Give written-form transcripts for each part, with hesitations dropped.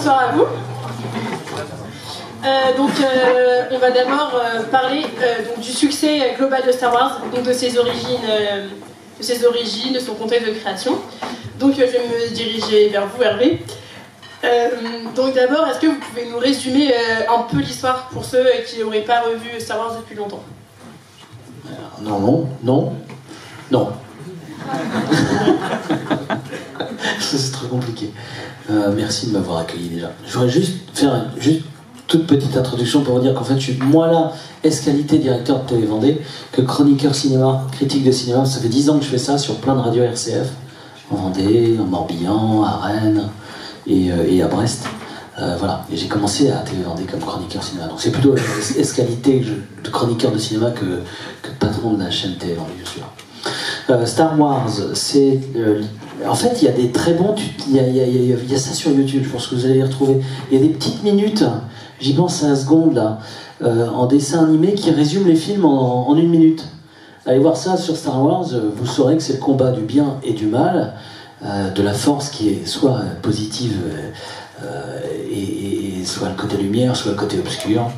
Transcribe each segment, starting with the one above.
bonsoir à vous. On va d'abord parler donc, du succès global de Star Wars, donc de ses origines, de son contexte de création. Donc je vais me diriger vers vous, Hervé. Donc d'abord, est-ce que vous pouvez nous résumer un peu l'histoire pour ceux qui n'auraient pas revu Star Wars depuis longtemps? Non. C'est très compliqué. Merci de m'avoir accueilli déjà. Je voudrais juste faire une toute petite introduction pour vous dire qu'en fait, je suis moi là, qualité directeur de Télé Vendée, que chroniqueur cinéma, critique de cinéma. Ça fait 10 ans que je fais ça sur plein de radios RCF, en Vendée, en Morbihan, à Rennes et à Brest. Voilà, et j'ai commencé à Télé Vendée comme chroniqueur cinéma. Donc c'est plutôt qualité de chroniqueur de cinéma que patron de la chaîne Télé Vendée, je suis là. Star Wars, c'est... en fait, il y a des très bons... Il y a ça sur YouTube, je pense que vous allez les retrouver. Il y a des petites minutes, j'y pense à la seconde, là, en dessin animé, qui résument les films en 1 minute. Allez voir ça sur Star Wars, vous saurez que c'est le combat du bien et du mal, de la force qui est soit positive... et soit le côté lumière, soit le côté obscur.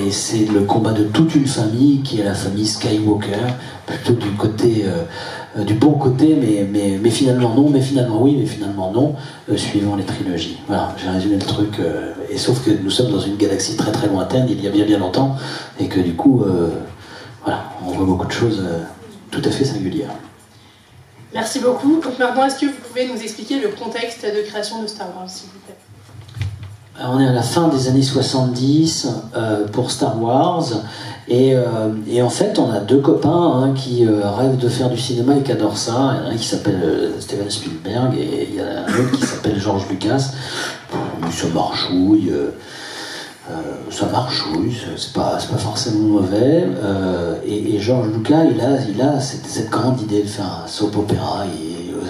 Et c'est le combat de toute une famille qui est la famille Skywalker, plutôt du côté du bon côté, mais finalement non, mais finalement oui, mais finalement non, suivant les trilogies. Voilà, j'ai résumé le truc. Et sauf que nous sommes dans une galaxie très très lointaine, il y a bien longtemps, et que du coup, voilà, on voit beaucoup de choses tout à fait singulières. Merci beaucoup. Donc maintenant, est-ce que vous pouvez nous expliquer le contexte de création de Star Wars, s'il vous plaît? Alors, on est à la fin des années 70 pour Star Wars, et en fait, on a 2 copains qui rêvent de faire du cinéma et qui adorent ça. Il y en a un qui s'appelle Steven Spielberg, et il y a un autre qui s'appelle George Lucas. Ça marchouille. C'est pas forcément mauvais. Et George Lucas, il a cette grande idée de faire un soap opéra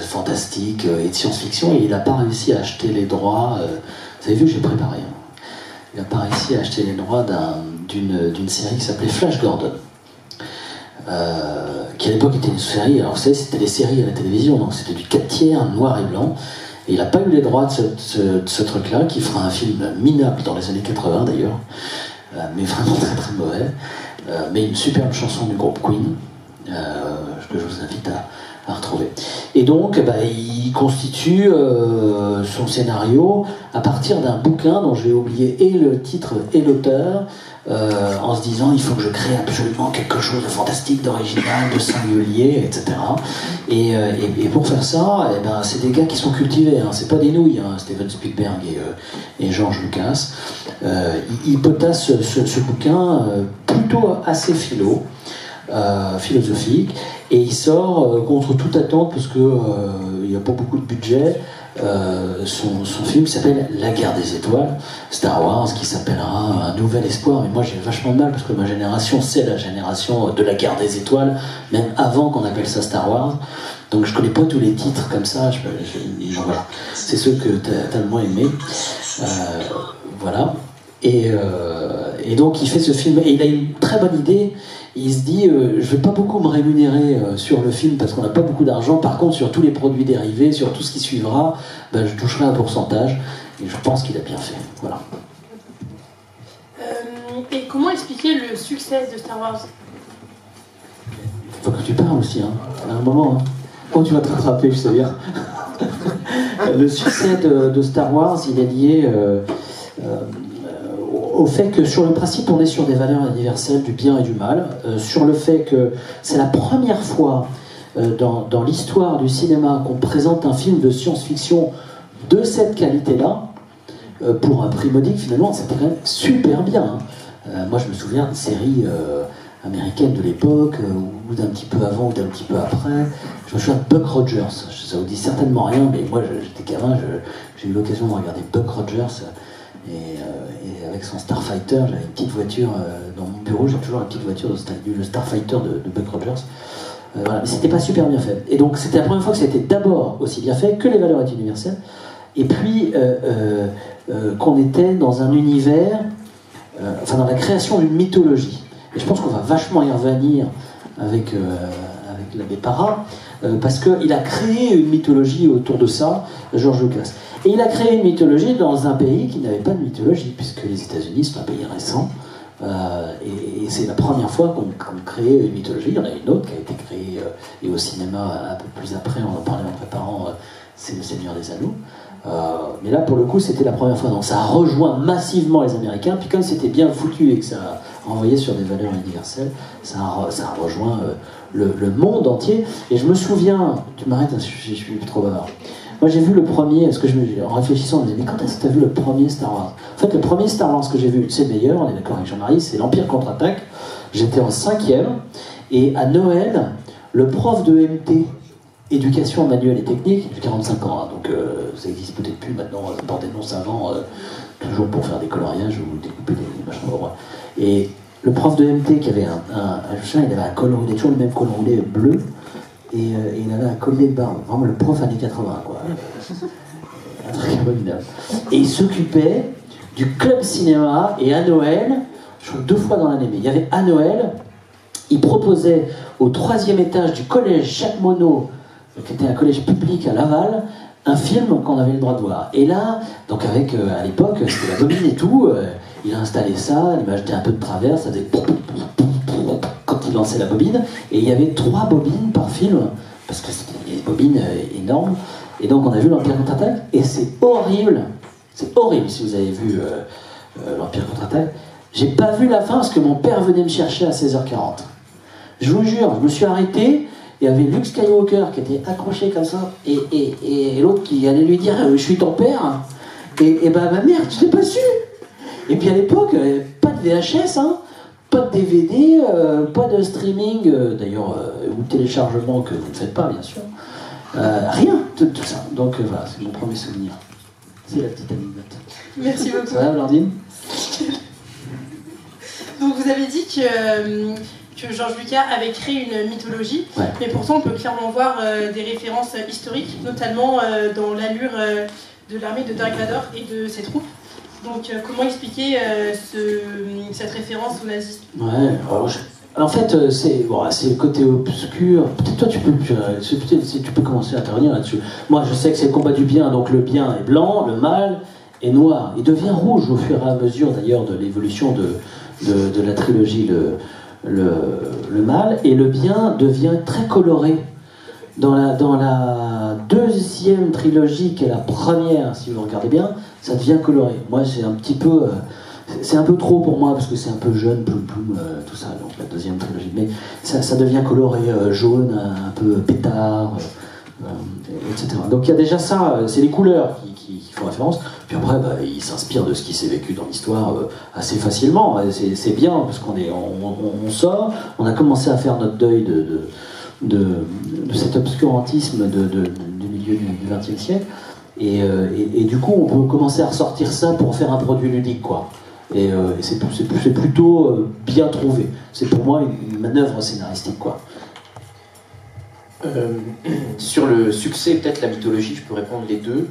fantastique et de science-fiction, et il n'a pas réussi à acheter les droits. Vous avez vu, j'ai préparé. Il n'a pas réussi à acheter les droits d'une série qui s'appelait Flash Gordon, qui à l'époque était une série. Alors vous savez, c'était les séries à la télévision, donc c'était du 4/3 noir et blanc. Et il n'a pas eu les droits de ce truc-là, qui fera un film minable dans les années 80 d'ailleurs, mais vraiment très très mauvais, mais une superbe chanson du groupe Queen, que je vous invite à retrouver. Et donc, il constitue son scénario à partir d'un bouquin dont j'ai oublié et le titre et l'auteur, en se disant il faut que je crée absolument quelque chose de fantastique, d'original, de singulier, etc. Et pour faire ça, c'est des gars qui sont cultivés, c'est pas des nouilles, Steven Spielberg et George Lucas. Ils potassent ce bouquin plutôt assez philosophique, et il sort contre toute attente parce que il n'y a pas beaucoup de budget. Son film s'appelle La Guerre des Étoiles, Star Wars, qui s'appellera Un Nouvel Espoir. Mais moi j'ai vachement mal parce que ma génération, c'est la génération de La Guerre des Étoiles, même avant qu'on appelle ça Star Wars. Donc je connais pas tous les titres comme ça. Voilà. C'est ceux que t'as le moins aimé. Voilà. Et donc il fait ce film et il a une très bonne idée. Il se dit, je vais pas beaucoup me rémunérer sur le film parce qu'on n'a pas beaucoup d'argent. Par contre, sur tous les produits dérivés, sur tout ce qui suivra, je toucherai un pourcentage. Et je pense qu'il a bien fait. Voilà. Et comment expliquer le succès de Star Wars? Faut que tu parles aussi, à un moment. Oh, tu vas te rattraper, je sais bien. Le succès de Star Wars, il est lié au fait que sur le principe on est sur des valeurs universelles du bien et du mal, sur le fait que c'est la première fois dans l'histoire du cinéma qu'on présente un film de science-fiction de cette qualité-là, pour un prix modique. Finalement c'était quand même super bien. Moi je me souviens de séries américaines de l'époque, ou d'un petit peu avant ou d'un petit peu après. Je me souviens de Buck Rogers, ça vous dit certainement rien, mais moi j'étais gamin, j'ai eu l'occasion de regarder Buck Rogers. Et avec son Starfighter, j'avais une petite voiture dans mon bureau, j'ai toujours une petite voiture le Starfighter de Buck Rogers. Voilà. Mais c'était pas super bien fait. Et donc c'était la première fois que ça a été d'abord aussi bien fait, que les valeurs étaient universelles, et puis qu'on était dans un univers, dans la création d'une mythologie. Et je pense qu'on va vachement y revenir avec l'abbé Parra, parce qu'il a créé une mythologie autour de ça, George Lucas. Et il a créé une mythologie dans un pays qui n'avait pas de mythologie, puisque les États-Unis sont un pays récent. Et c'est la première fois qu'on crée une mythologie. Il y en a une autre qui a été créée et au cinéma un peu plus après, on en parlait en préparant, c'est Le Seigneur des Anneaux. Mais là, pour le coup, c'était la première fois. Donc ça a rejoint massivement les Américains. Puis comme c'était bien foutu et que ça renvoyait sur des valeurs universelles, ça a rejoint le monde entier. Et je me souviens, tu m'arrêtes, je suis trop bavard. Moi j'ai vu le premier, en réfléchissant, on me disait, mais quand est-ce que tu as vu le premier Star Wars? En fait, le premier Star Wars que j'ai vu, c'est le meilleur, on est d'accord avec Jean-Marie, c'est l'Empire contre-attaque. J'étais en 5e, et à Noël, le prof de MT, éducation manuelle et technique, j'ai 45 ans, hein, donc ça existe peut-être plus maintenant, ça porte des noms savants, toujours pour faire des coloriages ou découper des machins. Et le prof de MT qui avait un chien, il avait un col roulé, toujours le même col roulé bleu, et il avait un collier de barbe, vraiment le prof années 80, quoi. Un truc abominable. Et il s'occupait du club cinéma, et à Noël, je crois 2 fois dans l'année, mais il y avait à Noël, il proposait au 3e étage du collège Jacques Monod, qui était un collège public à Laval, un film qu'on avait le droit de voir. Et là, donc avec, à l'époque, c'était la bobine et tout, il a installé ça, l'image était un peu de travers, ça faisait quand il lançait la bobine, et il y avait 3 bobines par film, parce que c'était des bobines énormes, et donc on a vu l'Empire contre-attaque, et c'est horrible si vous avez vu l'Empire contre-attaque. J'ai pas vu la fin parce que mon père venait me chercher à 16h40. Je vous jure, je me suis arrêté, il y avait Luke Skywalker qui était accroché comme ça, et l'autre qui allait lui dire je suis ton père, et bah ma mère, je l'ai pas su. Et puis à l'époque, pas de VHS, hein, pas de DVD, pas de streaming, d'ailleurs, ou de téléchargement que vous ne faites pas bien sûr, rien de tout ça. Donc voilà, c'est mon premier souvenir. C'est la petite anecdote. Merci beaucoup. Ça va, Blandine? Donc vous avez dit que George Lucas avait créé une mythologie, ouais. Mais pourtant on peut clairement voir des références historiques, notamment dans l'allure de l'armée de Dark Vador et de ses troupes. Donc comment expliquer cette référence au nazisme? Ouais, en fait c'est le côté obscur. Peut-être toi tu peux commencer à intervenir là-dessus. Moi je sais que c'est le combat du bien, donc le bien est blanc, le mal est noir. Il devient rouge au fur et à mesure d'ailleurs de l'évolution de la trilogie le mal, et le bien devient très coloré. Dans la 2e trilogie, qui est la première, si vous regardez bien, ça devient coloré. Moi, c'est un petit peu... c'est un peu trop pour moi, parce que c'est un peu jeune, ploum, tout ça, donc la 2e trilogie. Mais ça devient coloré, jaune, un peu pétard, etc. Donc il y a déjà ça, c'est les couleurs qui font référence. Puis après, il s'inspire de ce qui s'est vécu dans l'histoire assez facilement. C'est bien, parce on sort, on a commencé à faire notre deuil de cet obscurantisme du milieu du XXe siècle, et du coup on peut commencer à ressortir ça pour faire un produit ludique, quoi. Et c'est plutôt bien trouvé. C'est pour moi une manœuvre scénaristique, quoi. Sur le succès, peut-être la mythologie, je peux répondre les deux,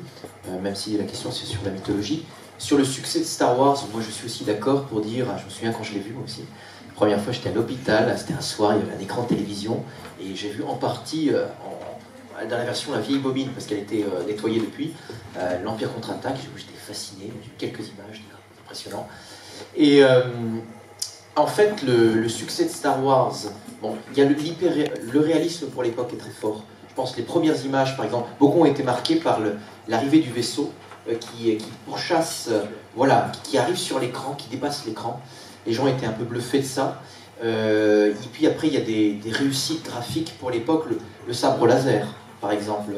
même si la question c'est sur la mythologie. Sur le succès de Star Wars, moi je suis aussi d'accord pour dire, je me souviens quand je l'ai vu moi aussi, la première fois j'étais à l'hôpital, c'était un soir, il y avait un écran de télévision, et j'ai vu en partie, dans la version la vieille bobine, parce qu'elle était nettoyée depuis, l'Empire contre-attaque, j'étais fasciné, j'ai vu quelques images, c'était impressionnant. Et en fait, le succès de Star Wars, bon, il y a le réalisme pour l'époque est très fort. Je pense que les premières images, par exemple, beaucoup ont été marquées par l'arrivée du vaisseau qui pourchasse, qui arrive sur l'écran, qui dépasse l'écran. Les gens étaient un peu bluffés de ça. Et puis après, il y a des réussites graphiques pour l'époque, le sabre laser, par exemple,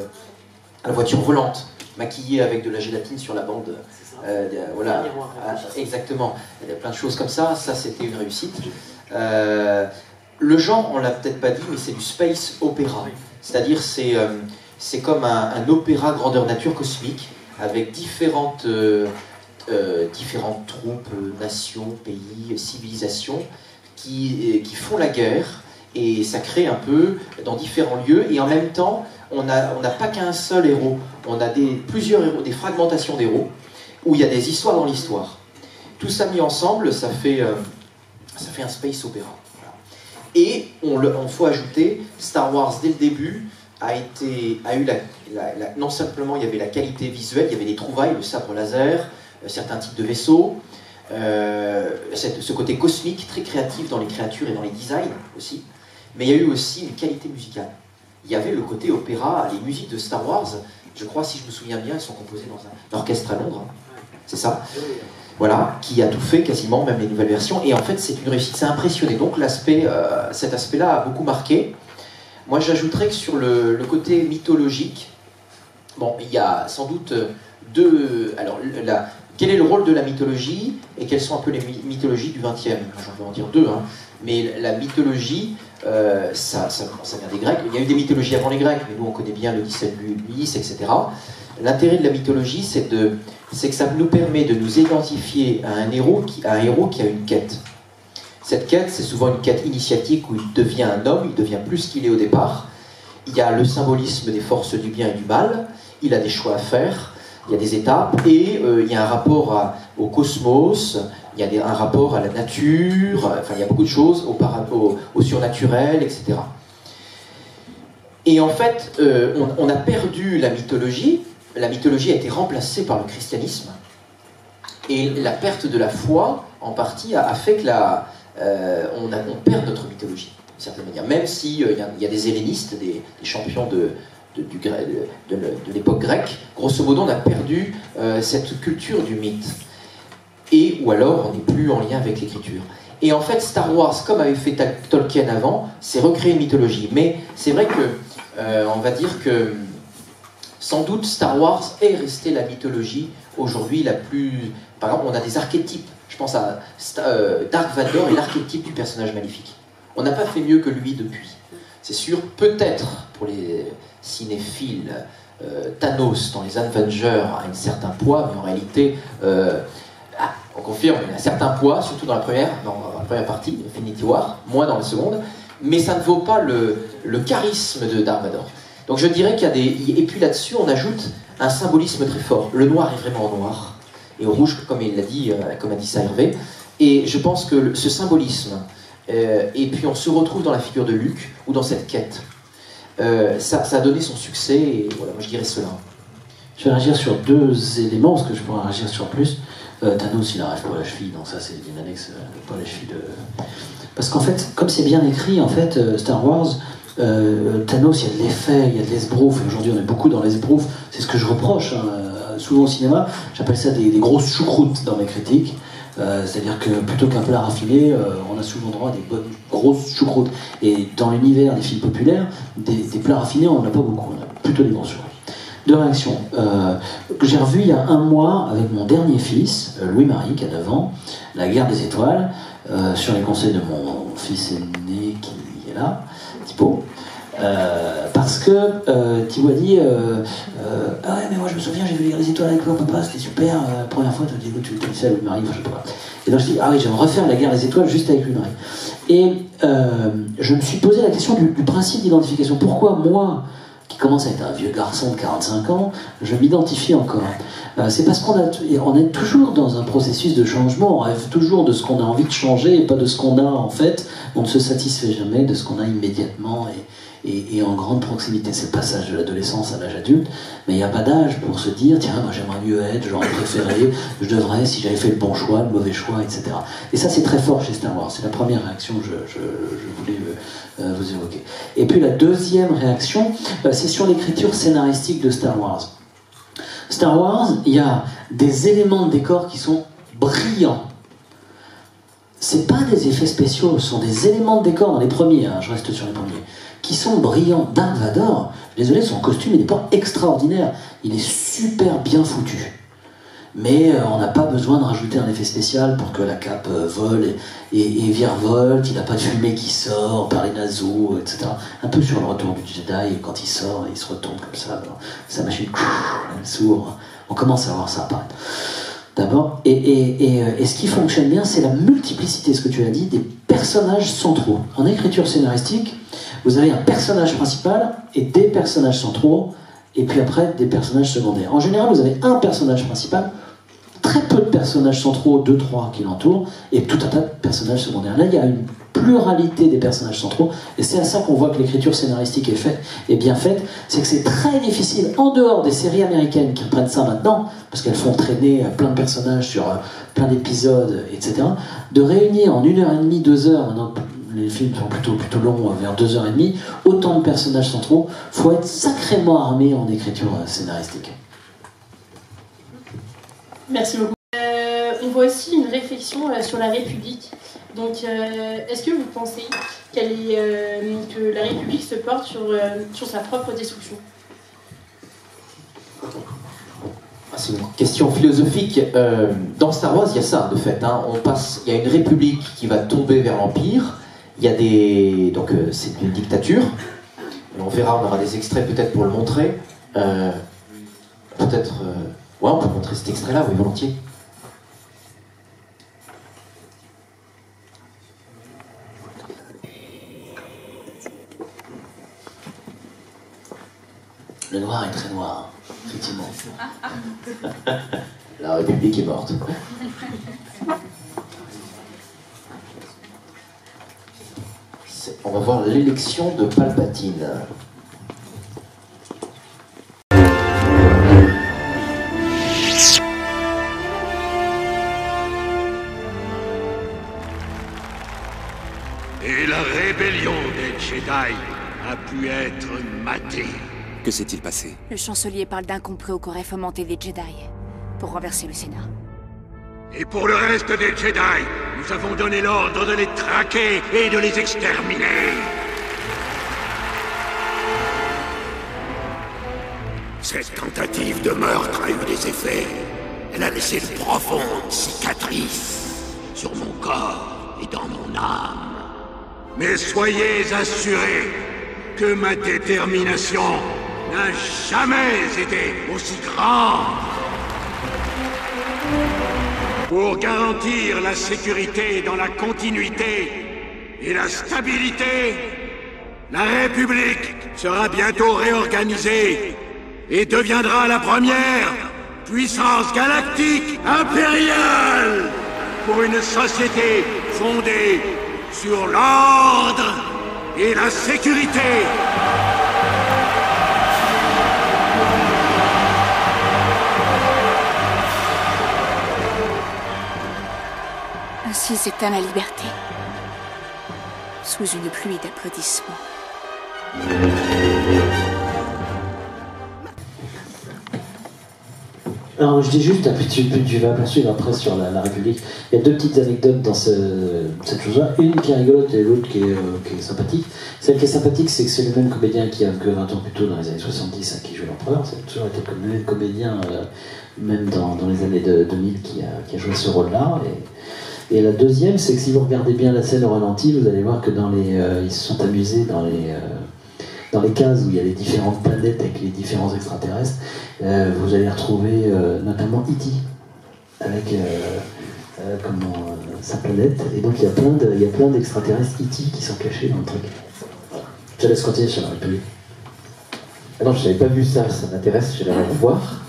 la voiture volante, maquillée avec de la gélatine sur la bande. Exactement. Il y a plein de choses comme ça. Ça, c'était une réussite. Le genre, on l'a peut-être pas dit, mais c'est du space opéra. C'est-à-dire, c'est comme un opéra grandeur nature cosmique avec différentes troupes, nations, pays, civilisations qui font la guerre, et ça crée un peu dans différents lieux, et en même temps on n'a pas qu'un seul héros, on a plusieurs héros, des fragmentations d'héros où il y a des histoires dans l'histoire. Tout ça mis ensemble, ça fait un space opéra. Voilà. Et on faut ajouter, Star Wars dès le début non simplement il y avait la qualité visuelle, il y avait des trouvailles, le sabre laser, certains types de vaisseaux, ce côté cosmique très créatif dans les créatures et dans les designs aussi, mais il y a eu aussi une qualité musicale. Il y avait le côté opéra, les musiques de Star Wars, je crois, si je me souviens bien, elles sont composées dans un orchestre à Londres, c'est ça, voilà, qui a tout fait quasiment, même les nouvelles versions, et en fait c'est une réussite, c'est impressionné, donc cet aspect-là a beaucoup marqué. Moi j'ajouterais que sur le côté mythologique, bon, il y a sans doute alors quel est le rôle de la mythologie et quelles sont un peu les mythologies du XXe? J'en peux en dire deux, hein. Mais la mythologie, ça vient des Grecs. Il y a eu des mythologies avant les Grecs, mais nous on connaît bien l'Odyssée de Ulysse, etc. L'intérêt de la mythologie, c'est que ça nous permet de nous identifier à un héros qui a une quête. Cette quête, c'est souvent une quête initiatique où il devient un homme, il devient plus qu'il est au départ. Il y a le symbolisme des forces du bien et du mal, il a des choix à faire, il y a des étapes, et il y a un rapport au cosmos, il y a un rapport à la nature, enfin il y a beaucoup de choses, au surnaturel, etc. Et en fait, on a perdu la mythologie a été remplacée par le christianisme, et la perte de la foi, en partie, a fait que on perd notre mythologie, d'une certaine manière. Même s'il y a des hellénistes, des champions de l'époque grecque, grosso modo, on a perdu cette culture du mythe. Ou alors, on n'est plus en lien avec l'écriture. Et en fait, Star Wars, comme avait fait Tolkien avant, c'est recréer une mythologie. Mais c'est vrai que, on va dire que, sans doute, Star Wars est resté la mythologie aujourd'hui la plus... Par exemple, on a des archétypes. Je pense à Dark Vador et l'archétype du personnage maléfique. On n'a pas fait mieux que lui depuis. C'est sûr, peut-être, pour les cinéphiles, Thanos dans les Avengers a un certain poids, mais en réalité, on confirme, il a un certain poids, surtout dans la première partie, Infinity War, moins dans la seconde, mais ça ne vaut pas le charisme de Dark Vador. Donc je dirais qu'il y a des... Et puis là-dessus, on ajoute un symbolisme très fort. Le noir est vraiment noir, et au rouge, comme il l'a dit, comme a dit ça Hervé. Et je pense que ce symbolisme, et puis on se retrouve dans la figure de Luke, ou dans cette quête, ça a donné son succès, et voilà, moi je dirais cela. Je vais réagir sur deux éléments, parce que je pourrais réagir sur plus. Thanos, il n'arrive pas à la cheville, donc ça c'est une annexe, pas la cheville de... Parce qu'en fait, comme c'est bien écrit, en fait, Star Wars... Thanos, il y a de l'effet, il y a de l'esbrouf, et aujourd'hui on est beaucoup dans l'esbrouf, c'est ce que je reproche souvent au cinéma, j'appelle ça des grosses choucroutes dans mes critiques, c'est-à-dire que plutôt qu'un plat raffiné, on a souvent droit à des bonnes grosses choucroutes, et dans l'univers des films populaires, des plats raffinés on n'en a pas beaucoup, on a plutôt des grosses choucroutes. Deux réactions, que j'ai revues il y a un mois avec mon dernier fils, Louis-Marie, qui a 9 ans, La Guerre des Étoiles, sur les conseils de mon fils aîné qui est là, Thibaut, parce que Thibaut a dit ah ouais mais moi je me souviens j'ai vu les étoiles avec toi papa c'était super, la première fois tu as dit tu le sais à Louis-Marie, je sais pas. Et donc je dis ah oui j'aimerais refaire la guerre des étoiles juste avec Louis-Marie. Et je me suis posé la question du principe d'identification. Pourquoi moi qui commence à être un vieux garçon de 45 ans, je m'identifie encore. C'est parce qu'on est toujours dans un processus de changement, on rêve toujours de ce qu'on a envie de changer et pas de ce qu'on a en fait. On ne se satisfait jamais de ce qu'on a immédiatement et en grande proximité. C'est le passage de l'adolescence à l'âge adulte, mais il n'y a pas d'âge pour se dire tiens, moi j'aimerais mieux être, j'aurais préféré, je devrais, si j'avais fait le bon choix, le mauvais choix, etc. Et ça c'est très fort chez Star Wars, c'est la première réaction que je voulais vous évoquer. Et puis la deuxième réaction, c'est sur l'écriture scénaristique de Star Wars. Star Wars, il y a des éléments de décor qui sont brillants. C'est pas des effets spéciaux, ce sont des éléments de décor dans les premiers, je reste sur les premiers, qui sont brillants. Dark Vador, désolé, son costume il n'est pas extraordinaire, il est super bien foutu. Mais on n'a pas besoin de rajouter un effet spécial pour que la cape vole et virevolte, il n'a pas de fumée qui sort par les naseaux, etc. Un peu sur le retour du Jedi, quand il sort, il se retourne comme ça, sa machine elle s'ouvre, on commence à voir ça apparaître. D'abord, et ce qui fonctionne bien, c'est la multiplicité, ce que tu as dit, des personnages centraux. En écriture scénaristique, vous avez un personnage principal et des personnages centraux, et puis après des personnages secondaires. En général, vous avez un personnage principal, très peu de personnages centraux, 2-3 qui l'entourent, et tout un tas de personnages secondaires. Là, il y a une pluralité des personnages centraux, et c'est à ça qu'on voit que l'écriture scénaristique est bien faite, c'est que c'est très difficile, en dehors des séries américaines qui reprennent ça maintenant, parce qu'elles font traîner plein de personnages sur plein d'épisodes, etc., de réunir en 1h30, 2 heures, maintenant les films sont plutôt longs, vers 2h30, autant de personnages centraux. Il faut être sacrément armé en écriture scénaristique. Merci beaucoup. On voit aussi une réflexion sur la République. Donc, est-ce que vous pensez que la République se porte sur sa propre destruction? C'est une question philosophique. Dans Star Wars, il y a ça, de fait. Il y a une République qui va tomber vers l'Empire. Il y a donc, c'est une dictature. On verra, on aura des extraits peut-être pour le montrer. Peut-être... Ouais, on peut montrer cet extrait-là, oui, volontiers. Le noir est très noir, effectivement. La République est morte. On va voir l'élection de Palpatine. Et la rébellion des Jedi a pu être matée. Que s'est-il passé? Le chancelier parle d'un complot qu'aurait fomenté les Jedi pour renverser le Sénat. Et pour le reste des Jedi, nous avons donné l'ordre de les traquer et de les exterminer. Cette tentative de meurtre a eu des effets. Elle a laissé de profondes cicatrices sur mon corps et dans mon âme. Mais soyez assurés que ma détermination n'a jamais été aussi grande. Pour garantir la sécurité dans la continuité et la stabilité, la République sera bientôt réorganisée et deviendra la première puissance galactique impériale pour une société fondée sur l'ordre et la sécurité. Ainsi s'éteint la liberté, sous une pluie d'applaudissements. Alors je dis juste, tu vas poursuivre après sur la République. Il y a deux petites anecdotes dans cette chose-là. Une qui est rigolote et l'autre qui est sympathique. Celle qui est sympathique, c'est que c'est le même comédien qui a que 20 ans plus tôt, dans les années 70, qui joue l'empereur. C'est toujours été le même comédien, même dans les années 2000, qui a joué ce rôle-là. Et la deuxième, c'est que si vous regardez bien la scène au ralenti, vous allez voir que ils se sont amusés dans les cases où il y a les différentes planètes avec les différents extraterrestres. Vous allez retrouver notamment E.T. avec sa planète. Et donc il y a plein d'extraterrestres E.T. qui sont cachés dans le truc. Je te laisse continuer sur la République. Ah non, je n'avais pas vu ça, ça m'intéresse, je vais la revoir.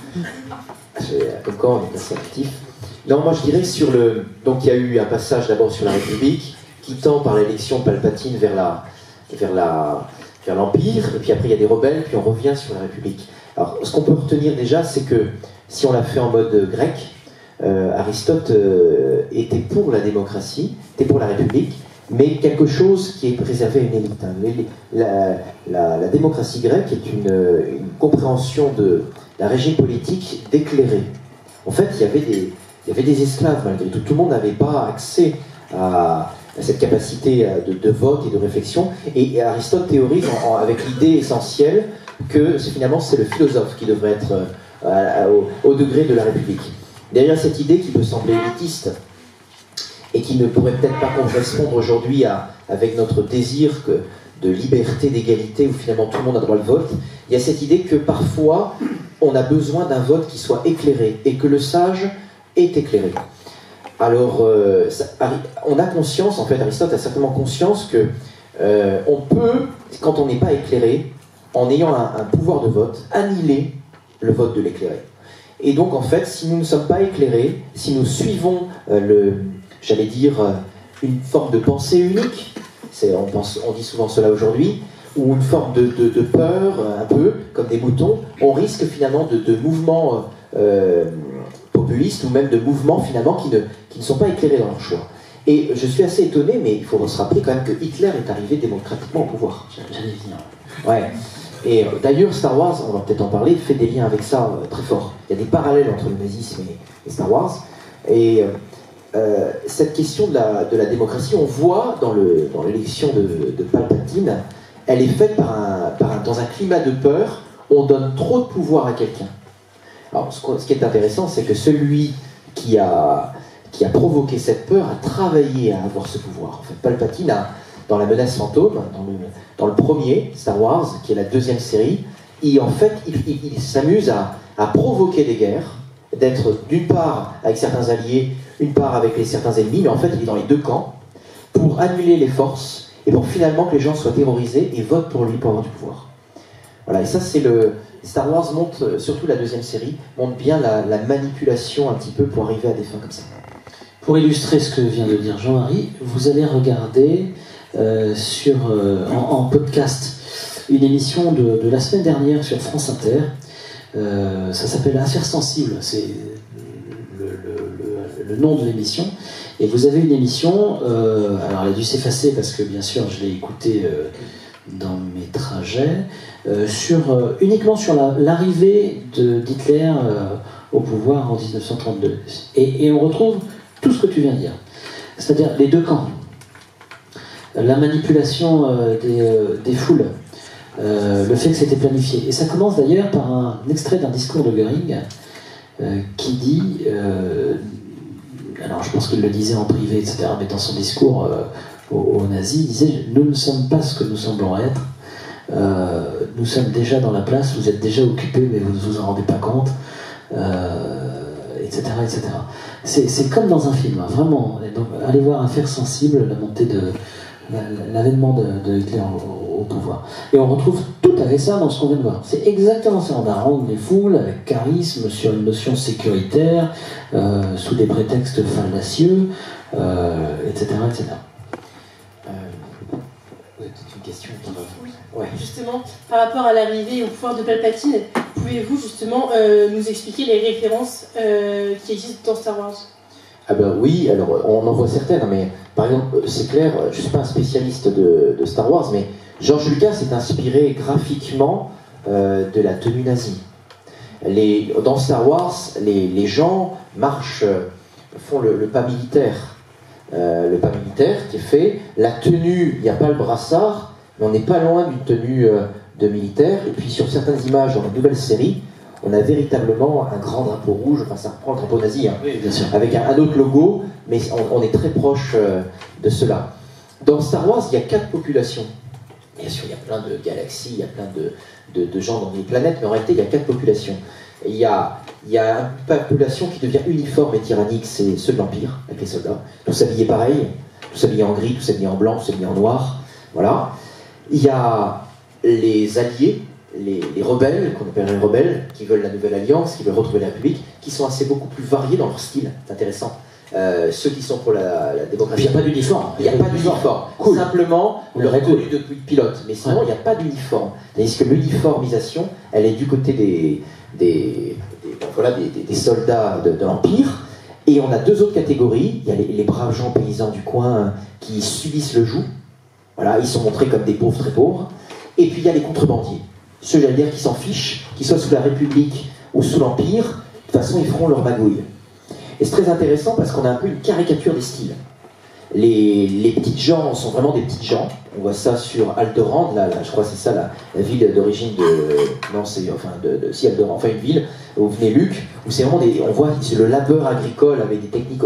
Comme quoi on est assez actif. Non, moi je dirais donc il y a eu un passage d'abord sur la République, qui tend par l'élection Palpatine vers l'Empire, et puis après il y a des rebelles, puis on revient sur la République. Alors ce qu'on peut retenir déjà, c'est que si on l'a fait en mode grec, Aristote était pour la démocratie, était pour la République, mais quelque chose qui est préservé à une élite. La démocratie grecque est une compréhension de la régime politique d'éclairé. En fait, il y avait des esclaves malgré tout. Tout le monde n'avait pas accès à cette capacité de vote et de réflexion. Et Aristote théorise avec l'idée essentielle que finalement c'est le philosophe qui devrait être au degré de la République. Derrière cette idée qui peut sembler élitiste et qui ne pourrait peut-être pas correspondre aujourd'hui avec notre désir de liberté, d'égalité, où finalement tout le monde a droit de vote, il y a cette idée que parfois on a besoin d'un vote qui soit éclairé et que le sage est éclairé. Alors, on a conscience, en fait, Aristote a certainement conscience que on peut, quand on n'est pas éclairé, en ayant un pouvoir de vote, annihiler le vote de l'éclairé. Et donc, en fait, si nous ne sommes pas éclairés, si nous suivons, j'allais dire, une forme de pensée unique, on dit souvent cela aujourd'hui, ou une forme de peur, un peu, comme des moutons, on risque finalement de mouvements populistes, ou même de mouvements finalement qui ne sont pas éclairés dans leur choix. Et je suis assez étonné, mais il faut se rappeler quand même que Hitler est arrivé démocratiquement au pouvoir. J'allais venir. Ouais. Et d'ailleurs, Star Wars, on va peut-être en parler, fait des liens avec ça très forts. Il y a des parallèles entre le nazisme et Star Wars. Et cette question de la démocratie, on voit dans l'élection de Palpatine, elle est faite dans un climat de peur. On donne trop de pouvoir à quelqu'un. Alors, ce qui est intéressant, c'est que celui qui a provoqué cette peur a travaillé à avoir ce pouvoir. En fait, Palpatine dans la menace fantôme, dans le premier Star Wars, qui est la deuxième série, il s'amuse à provoquer des guerres, d'être d'une part avec certains alliés, une part avec certains ennemis, mais en fait il est dans les deux camps, pour annuler les forces, et pour finalement que les gens soient terrorisés et votent pour lui pour avoir du pouvoir. Voilà, et ça c'est Star Wars montre, surtout la deuxième série, montre bien la manipulation un petit peu pour arriver à des fins comme ça. Pour illustrer ce que vient de dire Jean-Marie, vous allez regarder en podcast une émission de la semaine dernière sur France Inter. Ça s'appelle Affaires sensibles, c'est le nom de l'émission. Et vous avez une émission, alors elle a dû s'effacer parce que bien sûr je l'ai écoutée dans mes trajets, uniquement sur l'arrivée d'Hitler au pouvoir en 1932. Et on retrouve tout ce que tu viens de dire, c'est-à-dire les deux camps, la manipulation des foules, le fait que c'était planifié. Et ça commence d'ailleurs par un extrait d'un discours de Göring qui dit, alors je pense qu'il le disait en privé, etc., mais dans son discours aux nazis, il disait « Nous ne sommes pas ce que nous semblons être, nous sommes déjà dans la place, vous êtes déjà occupés, mais vous ne vous en rendez pas compte. » etc. etc. C'est comme dans un film, hein, vraiment. Et donc, allez voir Affaires sensibles, la montée l'avènement de Hitler au pouvoir. Et on retrouve tout à fait ça dans ce qu'on vient de voir. C'est exactement ça. On arronde les foules avec charisme sur une notion sécuritaire, sous des prétextes fallacieux, etc. etc. C'est une question qui va... Oui. Ouais. Justement, par rapport à l'arrivée au pouvoir de Palpatine, pouvez-vous justement nous expliquer les références qui existent dans Star Wars? Ah ben oui, alors on en voit certaines, mais par exemple, c'est clair, je ne suis pas un spécialiste de Star Wars, mais George Lucas s'est inspiré graphiquement de la tenue nazie. Dans Star Wars, les gens marchent, font le pas militaire. Le pas militaire qui est fait, la tenue, il n'y a pas le brassard, mais on n'est pas loin d'une tenue de militaire. Et puis sur certaines images dans la nouvelle série, on a véritablement un grand drapeau rouge, enfin ça reprend le drapeau nazi, hein, oui, bien sûr, avec un autre logo, mais on est très proche de cela. Dans Star Wars, il y a 4 populations. Bien sûr, il y a plein de galaxies, il y a plein de gens dans les planètes, mais en réalité, il y a 4 populations. Et il y a une population qui devient uniforme et tyrannique, c'est ceux de l'Empire, avec les soldats. Tous habillés pareil, tous habillés en gris, tous habillés en blanc, tous habillés en noir. Voilà. Il y a les alliés, les rebelles, qu'on appelle les rebelles, qui veulent la nouvelle alliance, qui veulent retrouver la République, qui sont assez beaucoup plus variés dans leur style. C'est intéressant. Ceux qui sont pour la démocratie. il n'y a pas d'uniforme. Il n'y a pas d'uniforme. Cool. Simplement, leur tenue de pilote. Mais sinon, il n'y a pas d'uniforme. Tandis que l'uniformisation, elle est du côté des soldats de l'Empire. Et on a 2 autres catégories. Il y a les braves gens paysans du coin qui subissent le joug. Voilà, ils sont montrés comme des pauvres très pauvres. Et puis il y a les contrebandiers. Ceux, j'allais dire, qui s'en fichent, qu'ils soient sous la République ou sous l'Empire, de toute façon, ils feront leur magouille. Et c'est très intéressant parce qu'on a un peu une caricature des styles. Les petites gens sont vraiment des petites gens. On voit ça sur Alderaan, là, je crois que c'est ça la ville d'origine de... Non, c'est... Enfin, si Alderaan, enfin une ville où venait Luke, où c'est vraiment on voit c'est le labeur agricole avec des techniques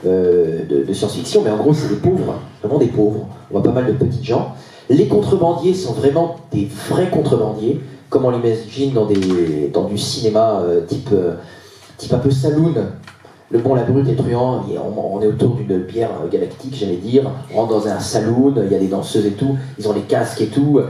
de science-fiction, mais en gros c'est des pauvres, vraiment des pauvres. On voit pas mal de petites gens. Les contrebandiers sont vraiment des vrais contrebandiers, comme on l'imagine dans du cinéma type un peu saloon. Le Bon, la Brute et Truand, on est autour d'une bière galactique, j'allais dire. On rentre dans un saloon, il y a des danseuses et tout, ils ont les casques et tout.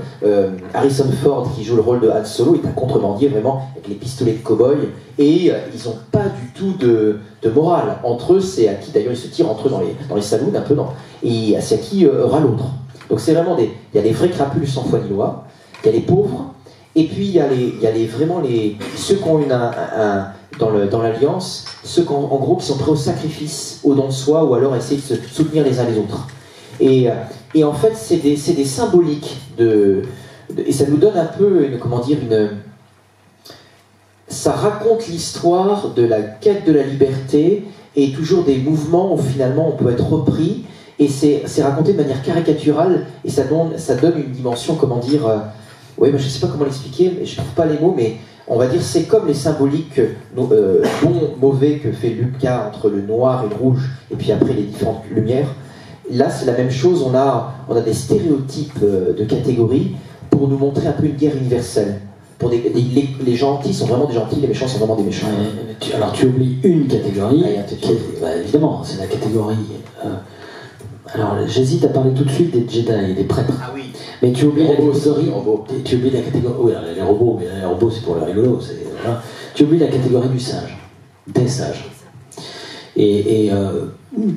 Harrison Ford, qui joue le rôle de Han Solo, est un contrebandier vraiment, avec les pistolets de cow-boy. Et ils n'ont pas du tout de morale. Entre eux, c'est à qui, d'ailleurs, ils se tirent entre eux dans les saloons, un peu, et c'est à qui aura l'autre. Donc c'est vraiment il y a les vrais crapules sans foi ni loi, il y a les pauvres, et puis il y a ceux qui ont dans l'alliance, ceux qui, en gros, qui sont prêts au sacrifice, au don de soi, ou alors à essayer de se soutenir les uns les autres. Et en fait, c'est des symboliques et ça nous donne un peu, ça raconte l'histoire de la quête de la liberté et toujours des mouvements où finalement on peut être repris, et c'est raconté de manière caricaturale, et ça donne une dimension, je ne sais pas comment l'expliquer, je ne trouve pas les mots, mais on va dire c'est comme les symboliques bon, mauvais que fait Lucas entre le noir et le rouge, et puis après les différentes lumières. Là c'est la même chose, on a des stéréotypes de catégories pour nous montrer un peu une guerre universelle. Pour les gentils sont vraiment des gentils, les méchants sont vraiment des méchants. Alors tu oublies une catégorie, évidemment, c'est la catégorie... alors j'hésite à parler tout de suite des Jedi et des prêtres. Ah oui. Mais tu oublies la catégorie... Tu oublies la catégorie... Oui, les robots, mais les robots c'est pour le rigolo. Voilà. Tu oublies la catégorie du sage, des sages. Et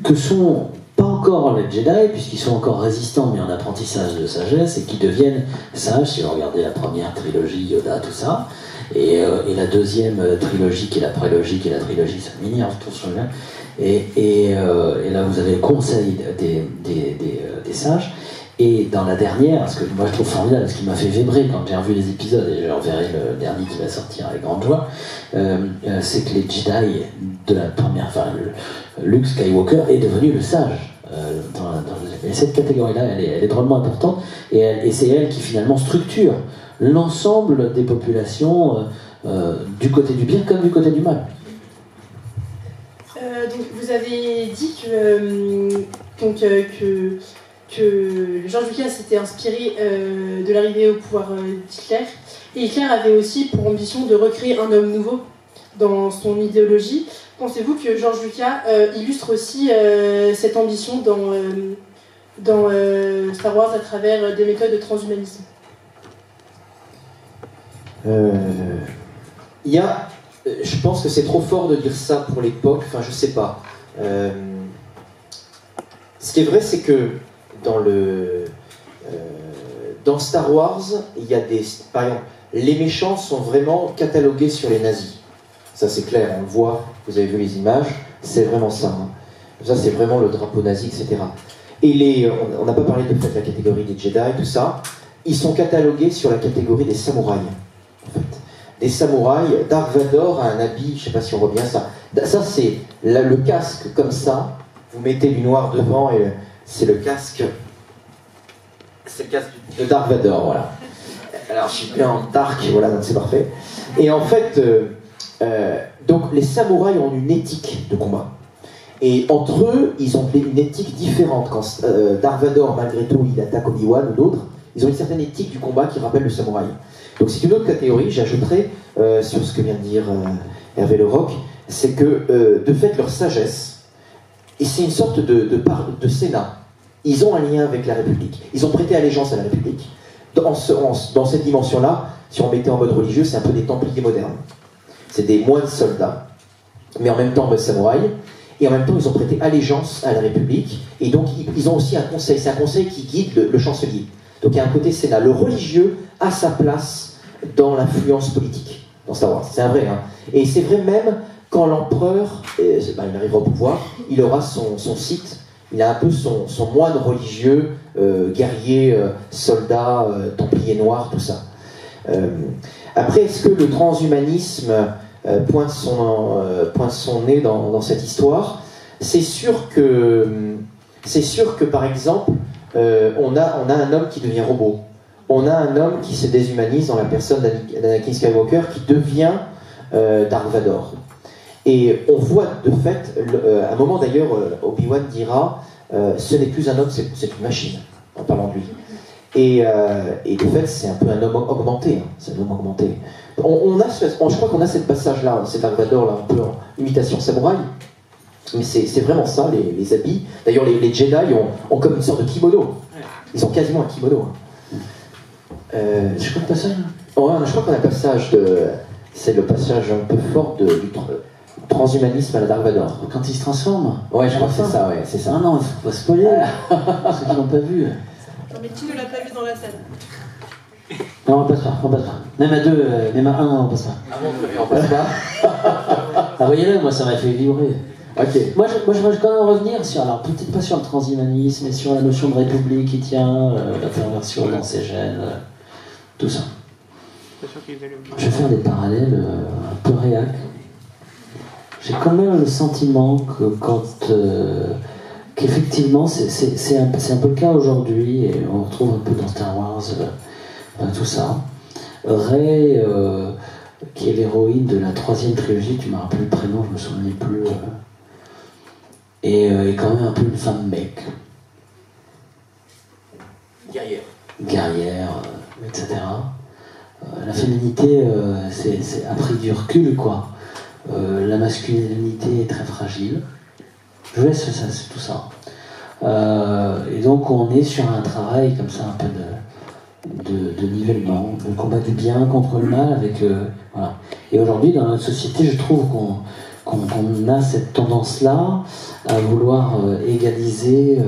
que sont... pas encore les Jedi, puisqu'ils sont encore résistants, mais en apprentissage de sagesse, et qui deviennent sages, si vous regardez la première trilogie, Yoda, tout ça, et la deuxième trilogie, qui est la prélogie, qui est la trilogie, ça m'énerve tout ce truc-là, et là vous avez le conseil des sages, et dans la dernière, ce que moi je trouve formidable, ce qui m'a fait vibrer quand j'ai revu les épisodes, et je reverrai le dernier qui va sortir avec grande joie, c'est que les Jedi de la première, Luke Skywalker est devenu le sage. Et cette catégorie-là, elle est drôlement importante, et c'est elle qui finalement structure l'ensemble des populations du côté du bien comme du côté du mal. Donc vous avez dit que George Lucas s'était inspiré de l'arrivée au pouvoir d'Hitler, et Hitler avait aussi pour ambition de recréer un homme nouveau dans son idéologie. Pensez-vous que George Lucas illustre aussi cette ambition dans Star Wars à travers des méthodes de transhumanisme? Je pense que c'est trop fort de dire ça pour l'époque, je sais pas. Ce qui est vrai, c'est que dans Star Wars, il y a par exemple, les méchants sont vraiment catalogués sur les nazis. Ça c'est clair, on le voit, vous avez vu les images, c'est vraiment ça. Hein. Ça c'est vraiment le drapeau nazi, etc. Et on n'a pas parlé de la catégorie des Jedi, tout ça. Ils sont catalogués sur la catégorie des samouraïs. En fait. Des samouraïs, Dark Vador a un habit, je ne sais pas si on voit bien ça. Ça c'est le casque comme ça, vous mettez du noir devant et c'est le casque. C'est le casque de Dark Vador, voilà. Alors je suis bien en dark, voilà, donc c'est parfait. Et en fait... donc les samouraïs ont une éthique de combat, et entre eux ils ont une éthique différente. Quand Dark Vador, malgré tout, il attaque Obi-Wan ou d'autres, ils ont une certaine éthique du combat qui rappelle le samouraï. Donc c'est une autre catégorie. J'ajouterai sur ce que vient de dire Hervé Leroc, c'est que de fait leur sagesse, et c'est une sorte de Sénat, ils ont un lien avec la République, ils ont prêté allégeance à la République. Dans cette dimension-là, si on mettait en mode religieux, c'est un peu des Templiers modernes. C'est des moines soldats, mais en même temps en mode samouraï, et en même temps ils ont prêté allégeance à la République, et donc ils ont aussi un conseil, c'est un conseil qui guide le chancelier. Donc il y a un côté Sénat. Le religieux a sa place dans l'influence politique, dans Star Wars, c'est un vrai. Hein. Et c'est vrai même quand l'empereur, il arrivera au pouvoir, il aura son site, il a un peu son moine religieux, guerrier, soldat, templier noir, tout ça. Après, est-ce que le transhumanisme pointe son nez dans cette histoire? C'est sûr que, par exemple, on a un homme qui devient robot. On a un homme qui se déshumanise dans la personne d'Anakin Skywalker, qui devient Dark Vador. Et on voit de fait, à un moment d'ailleurs, Obi-Wan dira ce n'est plus un homme, c'est une machine, en parlant de lui. Et de fait, c'est un peu un homme augmenté. Hein, c'est un homme augmenté. Je crois qu'on a cette passage-là, cet Dark Vador, là, un peu en imitation samouraï. Mais c'est vraiment ça, les habits. D'ailleurs, les Jedi ont comme une sorte de kimono. Ils ont quasiment un kimono. Je crois que passage. Ouais, je crois qu'on a un passage c'est le passage un peu fort du transhumanisme à la Dark Vador. Quand il se transforme. Ouais, je crois que c'est ça, ouais, c'est ça. Non, il faut pas spoiler. Ceux qui n'ont pas vu. Non mais qui ne l'a pas vu dans la salle? Non, on passe pas. Même à 2, même à 1, on passe pas. Ah bon, on passe pas. Ah, voyez-le, moi ça m'a fait vibrer. Ok. Moi, je voudrais quand même revenir sur, alors peut-être pas sur le transhumanisme, mais sur la notion de république qui tient, la perversion dans ses gènes, tout ça. Je vais faire des parallèles un peu réac. J'ai quand même le sentiment que qu'effectivement, c'est un peu le cas aujourd'hui, et on retrouve un peu dans Star Wars tout ça. Rey, qui est l'héroïne de la 3e trilogie, tu m'as rappelé le prénom, je me souvenais plus, et est quand même un peu une femme mec. Guerrière, etc. La féminité a pris du recul, quoi. La masculinité est très fragile. Je laisse ça, c'est tout ça. Et donc on est sur un travail comme ça, un peu de nivellement, de combat du bien contre le mal. Voilà. Et aujourd'hui, dans notre société, je trouve qu'on a cette tendance-là à vouloir égaliser,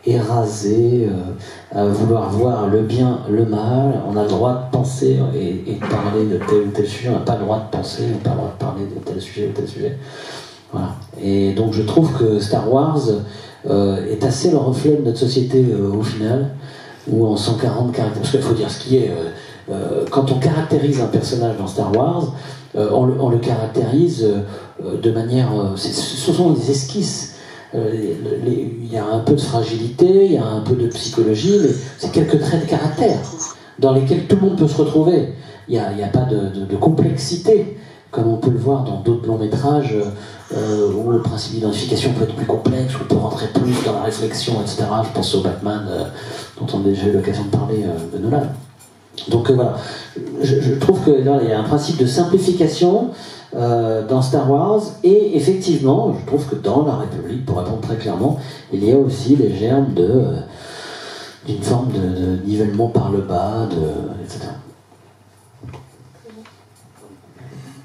éraser, à vouloir voir le bien, le mal. On a le droit de penser et de parler de tel ou tel sujet, on n'a pas le droit de penser, on n'a pas le droit de parler de tel sujet ou tel sujet. Voilà. Et donc je trouve que Star Wars est assez le reflet de notre société au final, où en 140 caractères, parce qu'il faut dire ce qui est, quand on caractérise un personnage dans Star Wars, on le caractérise de manière, ce sont des esquisses. Il y a un peu de fragilité, il y a un peu de psychologie, mais c'est quelques traits de caractère dans lesquels tout le monde peut se retrouver. Il n'y a pas de complexité, comme on peut le voir dans d'autres longs métrages où le principe d'identification peut être plus complexe, où on peut rentrer plus dans la réflexion, etc. Je pense au Batman dont on a déjà eu l'occasion de parler de Nolan. Donc voilà, je trouve que là, il y a un principe de simplification dans Star Wars, et effectivement, je trouve que dans la République, pour répondre très clairement, il y a aussi les germes d'une forme de nivellement par le bas, etc.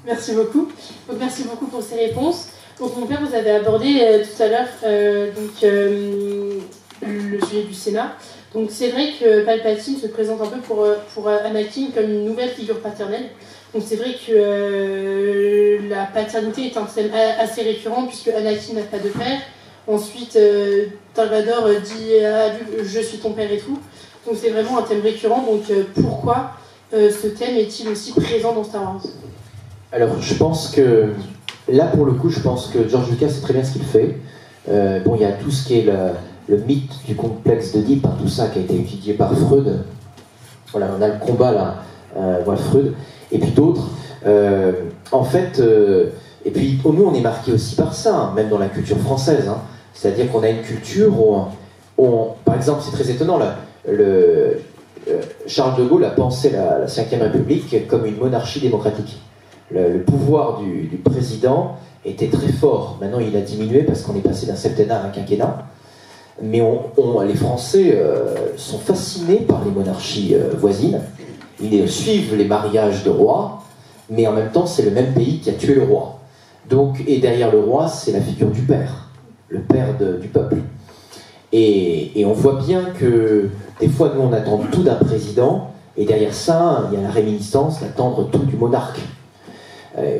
Merci beaucoup. Donc, merci beaucoup pour ces réponses. Donc mon père, vous avez abordé tout à l'heure le sujet du Sénat. Donc c'est vrai que Palpatine se présente un peu pour Anakin comme une nouvelle figure paternelle. Donc c'est vrai que la paternité est un thème assez récurrent puisque Anakin n'a pas de père. Ensuite, Darth Vader dit à Luke, je suis ton père et tout. Donc c'est vraiment un thème récurrent. Donc pourquoi ce thème est-il aussi présent dans Star Wars ? Alors je pense que, là pour le coup, je pense que George Lucas sait très bien ce qu'il fait. Bon, il y a tout ce qui est le mythe du complexe d'Oedipe, hein, tout ça qui a été étudié par Freud. Voilà, on a le combat là, voilà Freud, et puis d'autres. En fait, et puis nous on est marqué aussi par ça, hein, même dans la culture française. Hein. C'est-à-dire qu'on a une culture où par exemple, c'est très étonnant, là, Charles de Gaulle a pensé la Ve République comme une monarchie démocratique. Le pouvoir du président était très fort. Maintenant, il a diminué parce qu'on est passé d'un septennat à un quinquennat. Mais les Français sont fascinés par les monarchies voisines. Ils suivent les mariages de rois, mais en même temps, c'est le même pays qui a tué le roi. Donc, et derrière le roi, c'est la figure du père, le père du peuple. Et on voit bien que des fois, nous, on attend tout d'un président, et derrière ça, il y a la réminiscence d'attendre tout du monarque.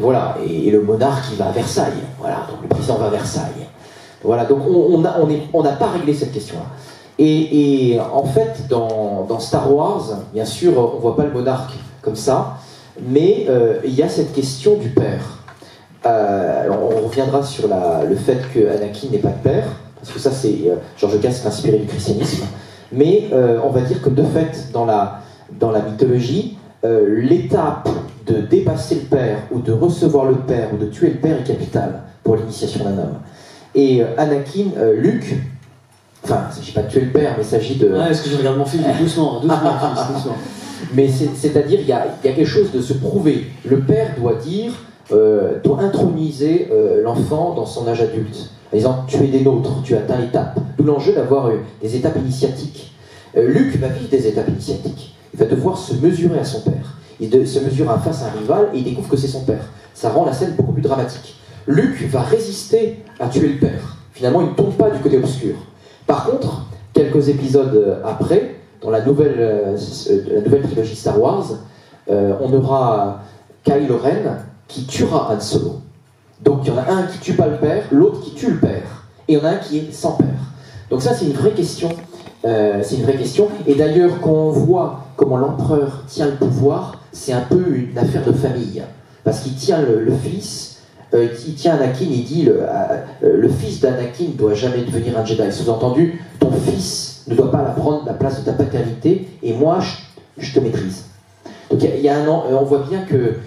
Voilà, et le monarque, il va à Versailles. Voilà, donc le président va à Versailles. Voilà, donc on n'a pas réglé cette question-là. Et en fait, dans Star Wars, bien sûr, on ne voit pas le monarque comme ça, mais il y a cette question du père. On reviendra sur le fait que Anakin n'est pas de père, parce que ça, c'est George Lucas s'est inspiré du christianisme. Mais on va dire que de fait, dans la mythologie, l'étape de dépasser le père, ou de recevoir le père, ou de tuer le père est capitale pour l'initiation d'un homme. Et Anakin, Luke, enfin, il ne s'agit pas de tuer le père, mais il s'agit de... Ouais, est-ce que je regarde mon film doucement, fils, doucement. Mais c'est-à-dire, il y a quelque chose de se prouver. Le père doit introniser l'enfant dans son âge adulte. Par exemple, tu es des nôtres, tu atteins l'étape. D'où l'enjeu d'avoir des étapes initiatiques. Luke va vivre des étapes initiatiques. Il va devoir se mesurer à son père. Il se mesure face à un rival et il découvre que c'est son père. Ça rend la scène beaucoup plus dramatique. Luke va résister à tuer le père. Finalement, il ne tombe pas du côté obscur. Par contre, quelques épisodes après, dans la nouvelle trilogie Star Wars, on aura Kylo Ren qui tuera Han Solo. Donc il y en a un qui tue pas le père, l'autre qui tue le père. Et il y en a un qui est sans père. Donc ça, c'est une vraie question. Et d'ailleurs, quand on voit comment l'empereur tient le pouvoir, c'est un peu une affaire de famille. Parce qu'il tient le fils, il tient Anakin, il dit le fils d'Anakin ne doit jamais devenir un Jedi. Sous-entendu, ton fils ne doit pas prendre la place de ta paternité, et moi, je te maîtrise. Donc on voit bien que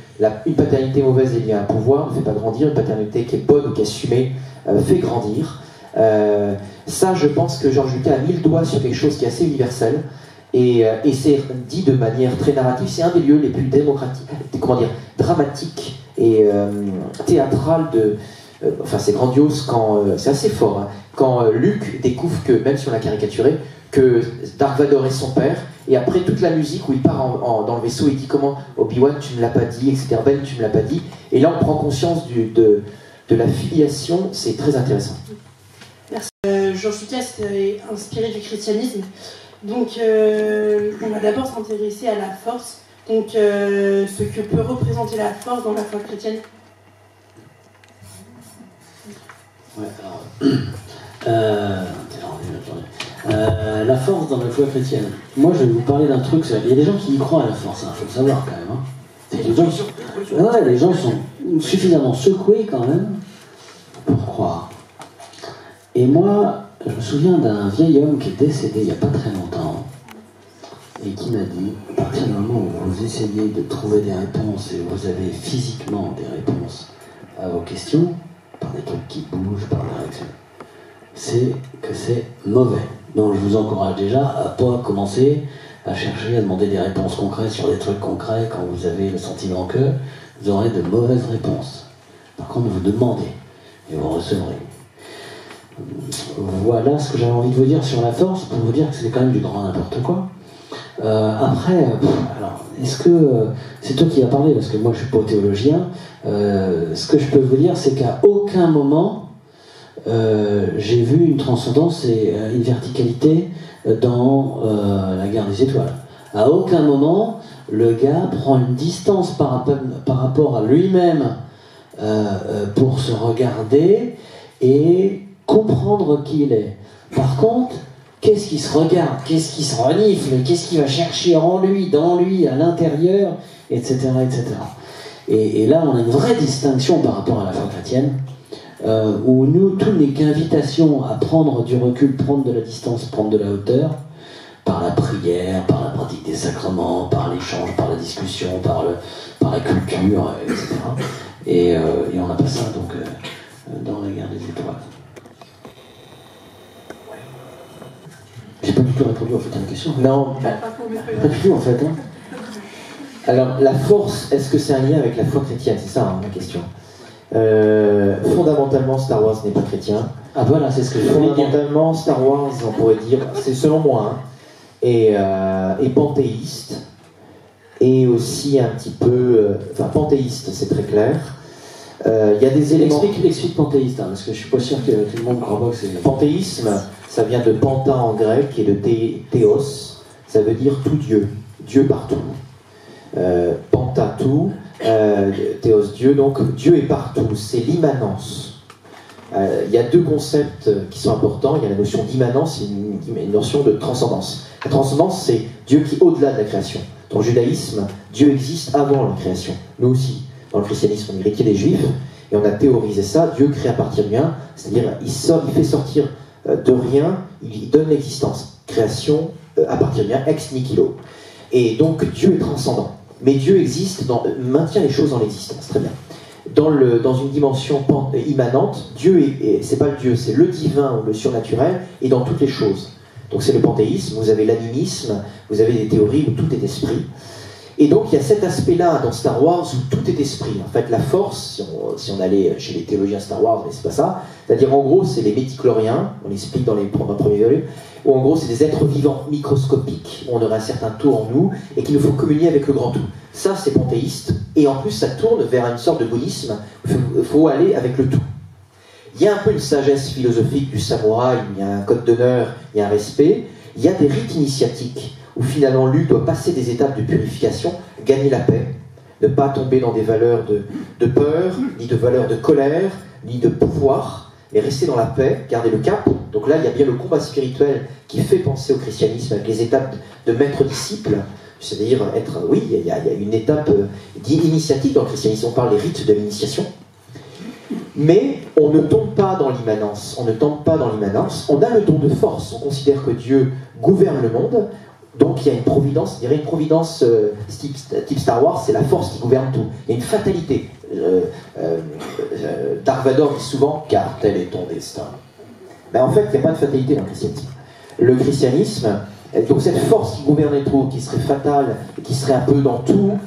une paternité mauvaise est liée à un pouvoir, ne fait pas grandir. Une paternité qui est bonne ou qui est assumée fait grandir. Ça, je pense que George Lucas a mis le doigt sur quelque chose qui est assez universel, et c'est dit de manière très narrative. C'est un des lieux les plus dramatiques et théâtrales enfin, c'est grandiose c'est assez fort, hein, quand Luke découvre que, même si on l'a caricaturé, que Dark Vador est son père, et après toute la musique où il part dans le vaisseau, il dit comment Obi-Wan tu me l'as pas dit, etc. Ben tu me l'as pas dit, et là on prend conscience de la filiation. C'est très intéressant. Merci. George Lucas est inspiré du christianisme, donc on va d'abord s'intéresser à la force, donc ce que peut représenter la force dans la foi chrétienne. Ouais, la force dans la foi chrétienne. Moi, je vais vous parler d'un truc. Il y a des gens qui y croient à la force, il faut le savoir quand même. Hein. Les gens sont suffisamment secoués quand même pour croire. Et moi, je me souviens d'un vieil homme qui est décédé il n'y a pas très longtemps et qui m'a dit, à partir du moment où vous essayez de trouver des réponses et vous avez physiquement des réponses à vos questions, par des trucs qui bougent, par des réactions, c'est que c'est mauvais. Donc je vous encourage déjà à ne pas commencer à chercher à demander des réponses concrètes sur des trucs concrets quand vous avez le sentiment que vous aurez de mauvaises réponses. Par contre, vous demandez et vous recevrez. Voilà ce que j'avais envie de vous dire sur la force, pour vous dire que c'est quand même du grand n'importe quoi. Après, alors, est-ce que c'est toi qui as parlé, parce que moi je suis pas théologien, ce que je peux vous dire, c'est qu'à aucun moment j'ai vu une transcendance et une verticalité dans la guerre des étoiles. À aucun moment le gars prend une distance par rapport à lui-même pour se regarder et comprendre qui il est. Par contre, qu'est-ce qui se regarde, qu'est-ce qui se renifle, qu'est-ce qu'il va chercher en lui, dans lui, à l'intérieur, etc. etc. Et là, on a une vraie distinction par rapport à la foi chrétienne, où nous, tout n'est qu'invitation à prendre du recul, prendre de la distance, prendre de la hauteur, par la prière, par la pratique des sacrements, par l'échange, par la discussion, par la culture, etc. Et on n'a pas ça, donc, dans la guerre des étoiles. J'ai pas du tout répondu en fait à la question. Non, pas du tout en fait. Hein. Alors, la force, est-ce que c'est un lien avec la foi chrétienne? C'est ça hein, ma question. Fondamentalement, Star Wars n'est pas chrétien. Ah voilà, c'est ce que je voulais dire. Fondamentalement, Star Wars, on pourrait dire, c'est selon moi, hein, et panthéiste, et aussi un petit peu... enfin, panthéiste, c'est très clair. Il y a des éléments... Explique panthéiste, hein, parce que je suis pas sûr que tout le monde croit pas que c'est... Panthéisme, ça vient de panta en grec et de théos, ça veut dire tout Dieu, Dieu partout. Panta tout, théos Dieu, donc Dieu est partout, c'est l'immanence. Il y a deux concepts qui sont importants, il y a la notion d'immanence et une notion de transcendance. La transcendance, c'est Dieu qui est au-delà de la création. Dans le judaïsme, Dieu existe avant la création, nous aussi. Dans le christianisme, on est héritier des juifs, et on a théorisé ça, Dieu crée à partir de rien, c'est-à-dire il fait sortir de rien, il donne l'existence. Création à partir de rien, ex nihilo. Et donc Dieu est transcendant. Mais Dieu existe, maintient les choses dans l'existence, très bien. Dans une dimension immanente, Dieu c'est pas le Dieu, c'est le divin ou le surnaturel, et dans toutes les choses. Donc c'est le panthéisme, vous avez l'animisme, vous avez des théories où tout est esprit. Et donc il y a cet aspect-là dans Star Wars où tout est esprit. En fait, la force, si on allait chez les théologiens Star Wars, mais c'est pas ça, c'est-à-dire en gros c'est les médichloriens, on explique dans le premier volume, où en gros c'est des êtres vivants microscopiques, où on aurait un certain tout en nous, et qu'il nous faut communier avec le grand tout. Ça c'est panthéiste, et en plus ça tourne vers une sorte de bouddhisme, il faut aller avec le tout. Il y a un peu une sagesse philosophique du samouraï, il y a un code d'honneur, il y a un respect, il y a des rites initiatiques. où finalement Luke doit passer des étapes de purification, gagner la paix, ne pas tomber dans des valeurs de peur, ni de valeurs de colère, ni de pouvoir, mais rester dans la paix, garder le cap. Donc là, il y a bien le combat spirituel qui fait penser au christianisme avec les étapes de maître-disciple, c'est-à-dire être, oui, il y a une étape d'initiatique dans le christianisme, on parle des rites de l'initiation, mais on ne tombe pas dans l'immanence, on a le don de force, on considère que Dieu gouverne le monde, donc il y a une providence, je dirais une providence type Star Wars, c'est la force qui gouverne tout, il y a une fatalité. Dark Vador dit souvent « car tel est ton destin ». Mais en fait, il n'y a pas de fatalité dans le christianisme. Le christianisme, donc cette force qui gouverne tout, qui serait fatale, qui serait un peu dans tout,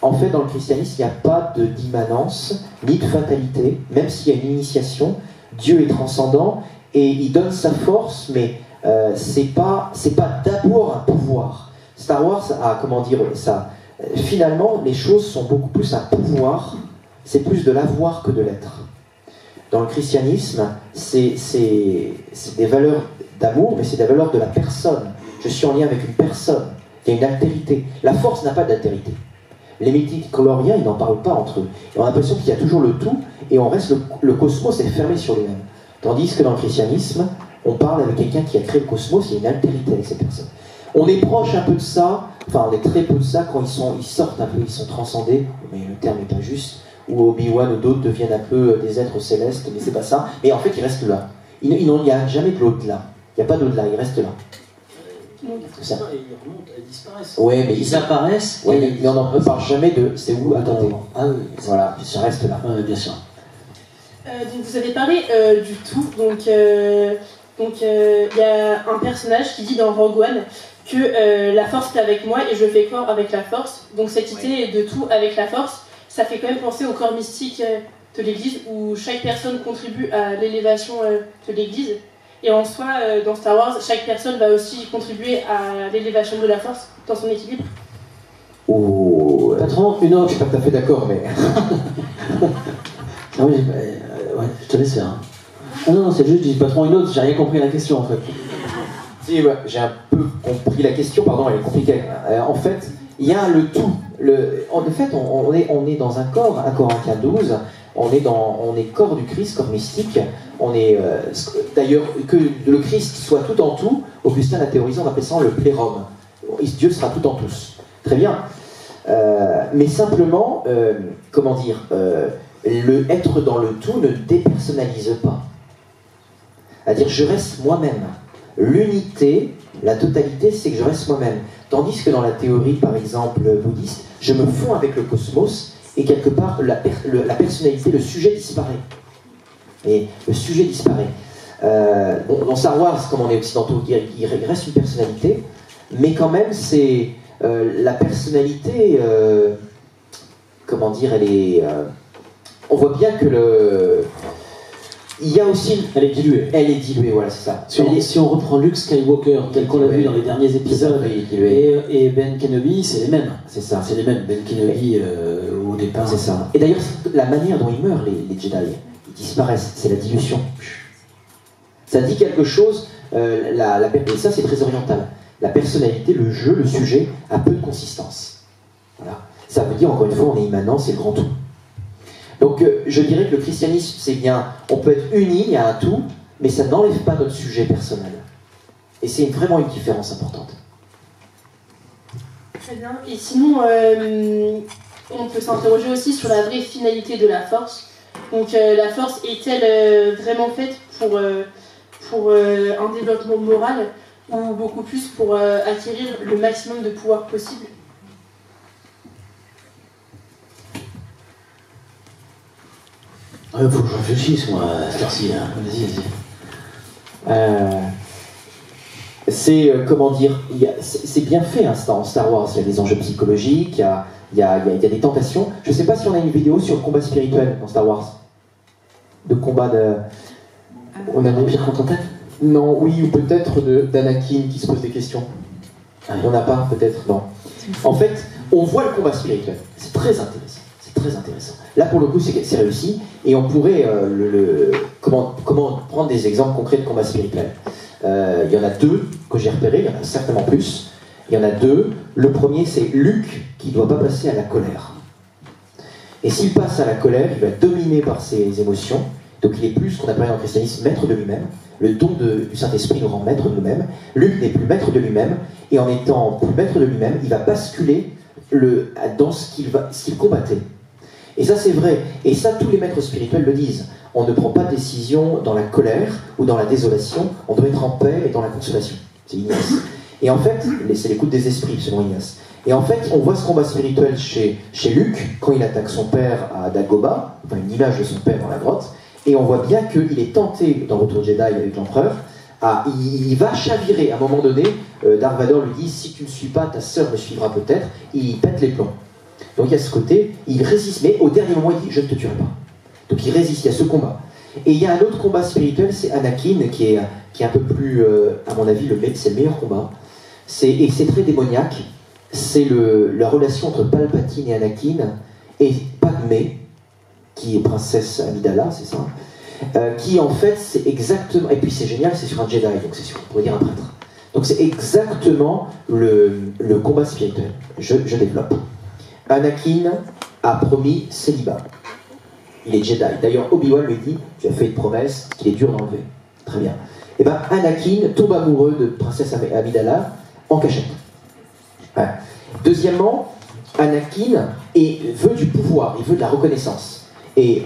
en fait, dans le christianisme, il n'y a pas d'immanence, ni de fatalité, même s'il y a une initiation, Dieu est transcendant, et il donne sa force, mais c'est pas d'abord un pouvoir. Star Wars a, comment dire, ça, finalement, les choses sont beaucoup plus un pouvoir, c'est plus de l'avoir que de l'être. Dans le christianisme, c'est des valeurs d'amour, mais c'est des valeurs de la personne. Je suis en lien avec une personne, il y a une altérité. La force n'a pas d'altérité. Les midichloriens, ils n'en parlent pas entre eux. Et on a l'impression qu'il y a toujours le tout, et on reste le cosmos est fermé sur lui-même. Tandis que dans le christianisme, on parle avec quelqu'un qui a créé le cosmos, il y a une altérité avec cette personne. On est proche un peu de ça, enfin on est très peu de ça quand ils sortent un peu, ils sont transcendés, mais le terme n'est pas juste, ou Obi-Wan ou d'autres deviennent un peu des êtres célestes, mais c'est pas ça. Mais en fait, ils restent là. Il n'y a jamais de l'au-delà. Il n'y a pas d'au-delà, ils restent là. Ça. Ils remontent, ils disparaissent. Ouais, mais ils apparaissent. Ouais, mais on n'en parle jamais de c'est où, attendez. Ah oui, voilà, ça reste là. Oui, bien sûr. Donc vous avez parlé du tout. Donc il y a un personnage qui dit dans Rogue One que la force est avec moi et je fais corps avec la force. Donc cette idée de tout avec la force, ça fait quand même penser au corps mystique de l'Église où chaque personne contribue à l'élévation de l'Église. Et en soi, dans Star Wars, chaque personne va aussi contribuer à l'élévation de la force dans son équilibre. Oh, patron, une autre. Je suis pas tout à fait d'accord, mais. Ah oui, ouais, je te laisse faire. Hein. Ah non, c'est juste, je dis patron, une autre, j'ai rien compris à la question en fait. Si, ouais, j'ai un peu compris la question, pardon, elle est compliquée. En fait, il y a le tout. En fait, on est dans un corps, 1 Corinthiens 12, on est corps du Christ, corps mystique. On est d'ailleurs que le Christ soit tout en tout. Augustin l'a théorisé en appelant le plérum. Dieu sera tout en tous. Très bien. Mais simplement, comment dire, le être dans le tout ne dépersonnalise pas. C'est-à-dire, je reste moi-même. L'unité, la totalité, c'est que je reste moi-même. Tandis que dans la théorie, par exemple, bouddhiste, je me fonds avec le cosmos et quelque part, la personnalité, le sujet disparaît. Et le sujet disparaît. Dans Star Wars, comme on est occidentaux, il reste une personnalité, mais quand même, c'est la personnalité, comment dire, elle est... on voit bien que il y a aussi... Elle est diluée. Elle est diluée, voilà, c'est ça. Si on reprend Luke Skywalker, tel qu'on l'a vu dans les derniers épisodes, et Ben Kenobi, c'est les mêmes. C'est ça. C'est les mêmes. Ben Kenobi, au départ... C'est ça. Et d'ailleurs, la manière dont ils meurent, les Jedi, ils disparaissent. C'est la dilution. Ça dit quelque chose, et ça, c'est très oriental. La personnalité, le jeu, le sujet, a peu de consistance. Voilà. Ça veut dire, encore une fois, on est immanent, c'est le grand tout. Donc je dirais que le christianisme, c'est bien, on peut être unis, il y a un tout, mais ça n'enlève pas notre sujet personnel. Et c'est vraiment une différence importante. Très bien. Et sinon, on peut s'interroger aussi sur la vraie finalité de la force. Donc la force est-elle vraiment faite pour un développement moral ou beaucoup plus pour acquérir le maximum de pouvoir possible ? Faut que je réfléchisse, moi, à cette heure-ci. Hein. Vas-y. C'est, comment dire, c'est bien fait hein, en Star Wars. Il y a des enjeux psychologiques, il y a des tentations. Je ne sais pas si on a une vidéo sur le combat spirituel dans Star Wars. De combat de... On a des pires contre tête. Non, oui, ou peut-être d'Anakin qui se pose des questions. On n'a pas, peut-être, non. En fait, on voit le combat spirituel. C'est très intéressant. Très intéressant. Là, pour le coup, c'est réussi, et on pourrait comment prendre des exemples concrets de combat spirituel. Il y en a 2 que j'ai repérés, il y en a certainement plus. Il y en a deux. Le premier, c'est Luke qui ne doit pas passer à la colère. Et s'il passe à la colère, il va être dominé par ses émotions. Donc il est plus ce qu'on appelle dans le christianisme maître de lui-même. Le don du Saint-Esprit nous rend maître de nous-mêmes. Luc n'est plus maître de lui-même, et en étant plus maître de lui-même, il va basculer dans ce qu'il combattait. Et ça c'est vrai, et ça tous les maîtres spirituels le disent. On ne prend pas de décision dans la colère ou dans la désolation, on doit être en paix et dans la consolation. C'est Ignace. Et en fait, c'est l'écoute des esprits selon Ignace. Et en fait, on voit ce combat spirituel chez Luc, quand il attaque son père à Dagobah, enfin une image de son père dans la grotte, et on voit bien qu'il est tenté, dans Retour Jedi avec l'empereur, il va chavirer. À un moment donné, Darth Vader lui dit « Si tu ne suis pas, ta sœur me suivra peut-être », il pète les plombs. Donc il y a ce côté, il résiste, mais au dernier moment il dit « Je ne te tuerai pas ». Donc il résiste, il y a ce combat. Et il y a un autre combat spirituel, c'est Anakin, qui est un peu plus, à mon avis, c'est le meilleur combat. Et c'est très démoniaque. C'est la relation entre Palpatine et Anakin, et Padmé, qui est princesse Amidala, c'est ça, qui en fait, c'est exactement... Et puis c'est génial, c'est sur un Jedi, donc c'est sur, on pourrait dire un prêtre. Donc c'est exactement le combat spirituel. Je développe. Anakin a promis célibat. Il est Jedi. D'ailleurs, Obi-Wan lui dit, tu as fait une promesse qu'il est dur d'enlever. Très bien. Et bien, Anakin tombe amoureux de princesse Amidala en cachette. Ouais. Deuxièmement, Anakin veut du pouvoir, il veut de la reconnaissance. Et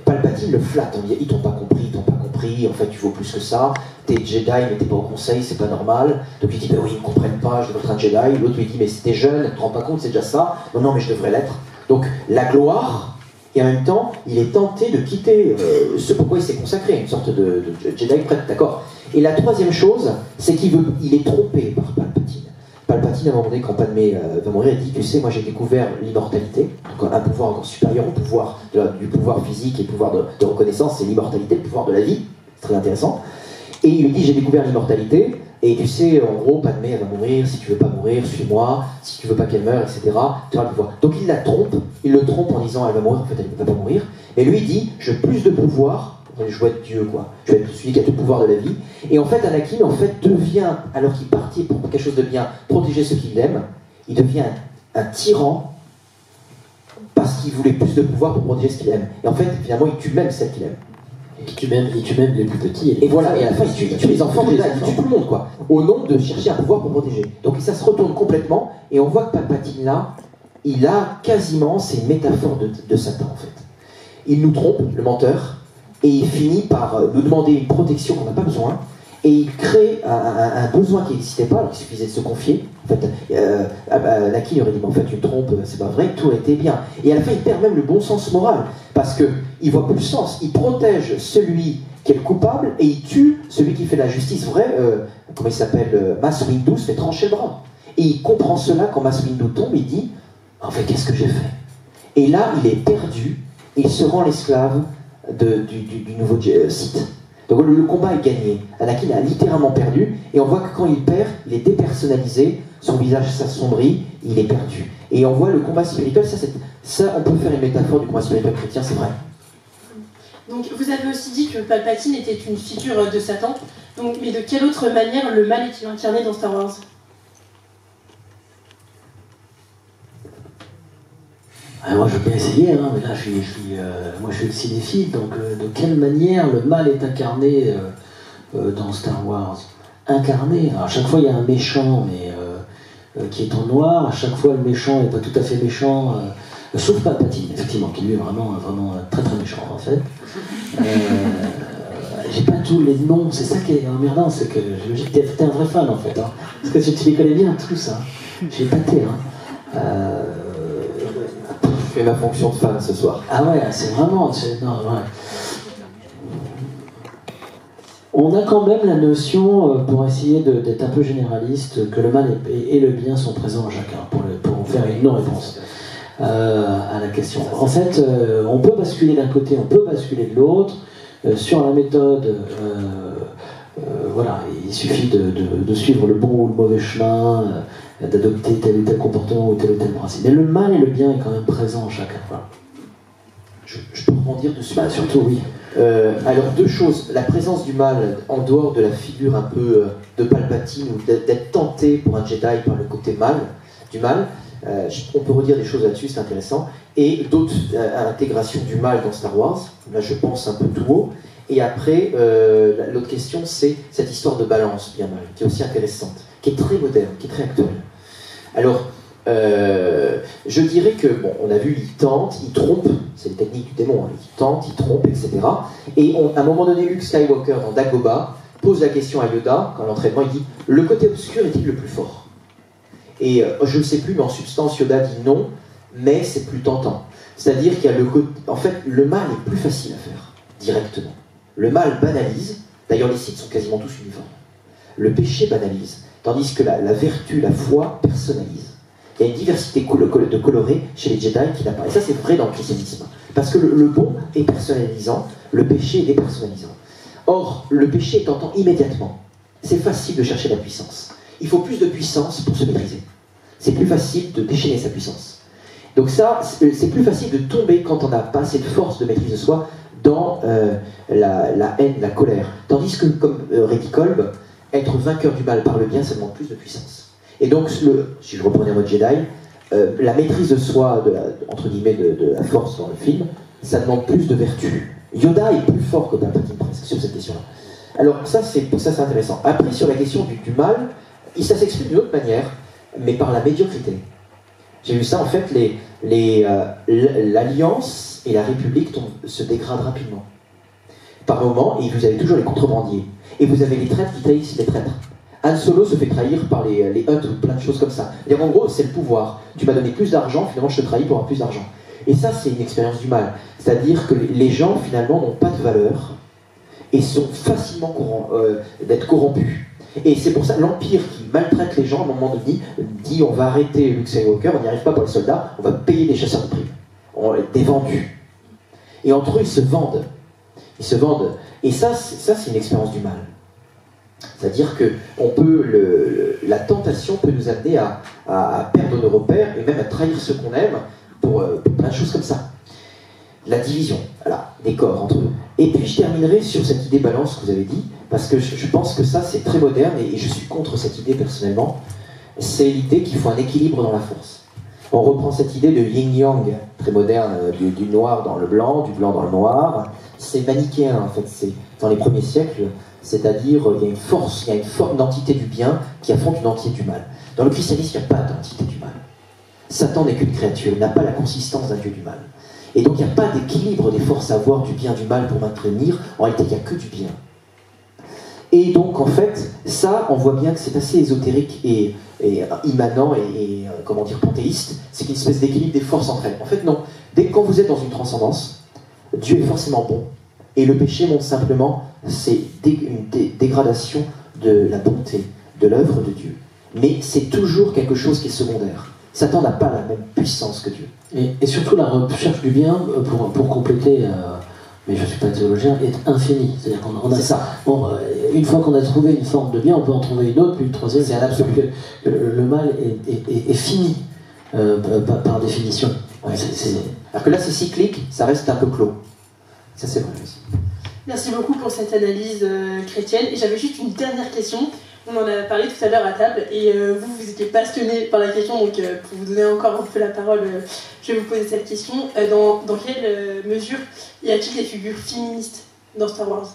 Palpatine le flatte, on dit, ils t'ont pas compris, en fait tu vaux plus que ça, t'es Jedi mais t'es pas au conseil, c'est pas normal. Donc il dit, ben oui, ils me comprennent pas, je devrais être un Jedi. L'autre lui dit, mais si t'es jeune, tu te rends pas compte, c'est déjà ça. Non, mais je devrais l'être. Donc la gloire, et en même temps, il est tenté de quitter ce pourquoi il s'est consacré, une sorte de Jedi prêtre, d'accord. Et la troisième chose, c'est il est trompé par Palpatine. Palpatine, à un moment donné, quand Padmé va mourir, il dit, tu sais, moi j'ai découvert l'immortalité, donc un pouvoir encore supérieur au pouvoir, du pouvoir physique et le pouvoir de reconnaissance, c'est l'immortalité, le pouvoir de la vie, c'est très intéressant. Et il lui dit, j'ai découvert l'immortalité, et tu sais, en gros, Padmé, elle va mourir, si tu veux pas mourir, suis-moi, si tu veux pas qu'elle meure, etc., tu auras le pouvoir. Donc il le trompe en disant, elle va mourir, en fait elle ne va pas mourir, et lui il dit, je veux plus de pouvoir, je veux être Dieu, quoi. Je veux être celui qui a tout le pouvoir de la vie. Et en fait, Anakin, devient, alors qu'il partit pour quelque chose de bien, protéger ceux qu'il aime, il devient un tyran parce qu'il voulait plus de pouvoir pour protéger ce qu'il aime. Et en fait, finalement, il tue même celle qu'il aime. Il tue même les plus petits. Et voilà, et à la fin, il tue les enfants, il tue tout le monde, quoi. Au nom de chercher un pouvoir pour protéger. Donc ça se retourne complètement, et on voit que Palpatine, là, il a quasiment, c'est une métaphore de Satan, en fait. Il nous trompe, le menteur, et il finit par nous demander une protection qu'on n'a pas besoin, et il crée un besoin qui n'existait pas, alors qu'il suffisait de se confier. En fait, Anakin aurait dit, mais en fait, tu me trompes, c'est pas vrai, tout était bien. Et à la fin, il perd même le bon sens moral, parce qu'il voit plus le sens. Il protège celui qui est le coupable, et il tue celui qui fait la justice vraie. Comment il s'appelle, Mace Windu se fait trancher le bras. Et il comprend cela quand Mace Windu tombe, il dit, en fait, qu'est-ce que j'ai fait? Et là, il est perdu, et il se rend l'esclave du nouveau site. Donc le combat est gagné. Anakin a littéralement perdu, et on voit que quand il perd, il est dépersonnalisé, son visage s'assombrit, il est perdu. Et on voit le combat spirituel, ça on peut faire une métaphore du combat spirituel chrétien, c'est vrai. Donc vous avez aussi dit que Palpatine était une figure de Satan, mais de quelle autre manière le mal est-il incarné dans Star Wars? Moi je peux essayer, hein, mais là moi je suis le cinéphile, donc de quelle manière le mal est incarné dans Star Wars? Incarné, alors à chaque fois il y a un méchant mais, qui est en noir, à chaque fois le méchant n'est pas tout à fait méchant, sauf Palpatine, effectivement, qui lui est vraiment très très méchant en fait. J'ai pas tous les noms, c'est ça qui est emmerdant, c'est que j'imagine que t'es un vrai fan en fait, hein, parce que tu les connais bien tous, hein. J'ai pâté, hein. Je fais ma fonction de fan ce soir. Ah ouais, c'est vraiment... Non, ouais. On a quand même la notion, pour essayer d'être un peu généraliste, que le mal et le bien sont présents en chacun, pour faire une non-réponse à la question. En fait, on peut basculer d'un côté, on peut basculer de l'autre. Sur la méthode, voilà, il suffit de suivre le bon ou le mauvais chemin, d'adopter tel ou tel comportement ou tel principe. Mais le mal et le bien est quand même présent en chacun. Voilà. Je peux rebondir dessus. Surtout, oui. Alors deux choses, la présence du mal en dehors de la figure un peu de Palpatine ou d'être tenté pour un Jedi par le côté du mal, on peut redire des choses là-dessus, c'est intéressant, et d'autres intégrations du mal dans Star Wars, là je pense un peu tout haut, et après l'autre question c'est cette histoire de balance bien-mal, qui est aussi intéressante, qui est très moderne, qui est très actuelle. Alors, je dirais que, bon, on a vu, il tente, il trompe, c'est une technique du démon, hein, il tente, il trompe, etc. Et à un moment donné, Luke Skywalker, dans Dagobah, pose la question à Yoda, quand l'entraînement, il dit « Le côté obscur est-il le plus fort ?» Et je ne sais plus, mais en substance, Yoda dit non, mais c'est plus tentant. C'est-à-dire qu'il y a le côté... En fait, le mal est plus facile à faire, directement. Le mal banalise, d'ailleurs les Sith sont quasiment tous uniformes. Le péché banalise, tandis que la vertu, la foi, personnalise. Il y a une diversité de colorés chez les Jedi qui n'apparaît. Et ça, c'est vrai dans le christianisme. Parce que le bon est personnalisant, le péché est dépersonnalisant. Or, le péché est tentant immédiatement. C'est facile de chercher la puissance. Il faut plus de puissance pour se maîtriser. C'est plus facile de déchaîner sa puissance. Donc ça, c'est plus facile de tomber quand on n'a pas assez de force de maîtrise de soi dans la haine, la colère. Tandis que, comme Reddy Kolb, être vainqueur du mal par le bien, ça demande plus de puissance. Et donc, si je reprenais en mode Jedi, la maîtrise de soi, entre guillemets, de la force dans le film, ça demande plus de vertu. Yoda est plus fort que Palpatine presque sur cette question-là. Alors ça c'est intéressant. Après, sur la question du mal, ça s'exprime d'une autre manière, mais par la médiocrité. J'ai vu ça, en fait, l'Alliance et la République se dégradent rapidement. Par moments, et vous avez toujours les contrebandiers. Et vous avez les traîtres qui trahissent les traîtres. Han Solo se fait trahir par les Hutt ou plein de choses comme ça. Et en gros, c'est le pouvoir. Tu m'as donné plus d'argent, finalement je te trahis pour avoir plus d'argent. Et ça, c'est une expérience du mal. C'est-à-dire que les gens, finalement, n'ont pas de valeur et sont facilement d'être corrompus. Et c'est pour ça l'Empire qui maltraite les gens, à un moment donné, dit on va arrêter Luke Skywalker, on n'y arrive pas pour les soldats, on va payer des chasseurs de primes. Des vendus. Et entre eux, ils se vendent. Ils se vendent. Et ça c'est une expérience du mal. C'est-à-dire que la tentation peut nous amener à perdre nos repères et même à trahir ceux qu'on aime pour plein de choses comme ça. La division, voilà, des corps entre eux. Et puis je terminerai sur cette idée balance que vous avez dit, parce que je pense que ça c'est très moderne et je suis contre cette idée personnellement. C'est l'idée qu'il faut un équilibre dans la force. On reprend cette idée de yin-yang, très moderne, du noir dans le blanc, du blanc dans le noir. C'est manichéen en fait, c'est dans les premiers siècles. C'est-à-dire, il y a une force, il y a une forme d'entité du bien qui affronte une entité du mal. Dans le christianisme, il n'y a pas d'entité du mal. Satan n'est qu'une créature, il n'a pas la consistance d'un dieu du mal. Et donc, il n'y a pas d'équilibre des forces à voir du bien, du mal pour maintenir. En réalité, il n'y a que du bien. Et donc, en fait, ça, on voit bien que c'est assez ésotérique et immanent et comment dire, panthéiste. C'est une espèce d'équilibre des forces entre elles. En fait, non. Quand vous êtes dans une transcendance, Dieu est forcément bon. Et le péché montre simplement, c'est une dégradation de la bonté, de l'œuvre de Dieu. Mais c'est toujours quelque chose qui est secondaire. Satan n'a pas la même puissance que Dieu. Et surtout la recherche du bien, pour compléter, mais je ne suis pas théologien, est infinie. C'est-à-dire qu'on a ça. Bon, une fois qu'on a trouvé une forme de bien, on peut en trouver une autre, puis une troisième. C'est un absolu. Le mal est fini, par définition. Ouais, alors que là, c'est cyclique, ça reste un peu clos. Ça, c'est vrai aussi. Merci beaucoup pour cette analyse chrétienne. Et j'avais juste une dernière question. On en a parlé tout à l'heure à table. Et vous étiez passionné par la question. Donc, pour vous donner encore un peu la parole, je vais vous poser cette question. Dans quelle mesure y a-t-il des figures féministes dans Star Wars ?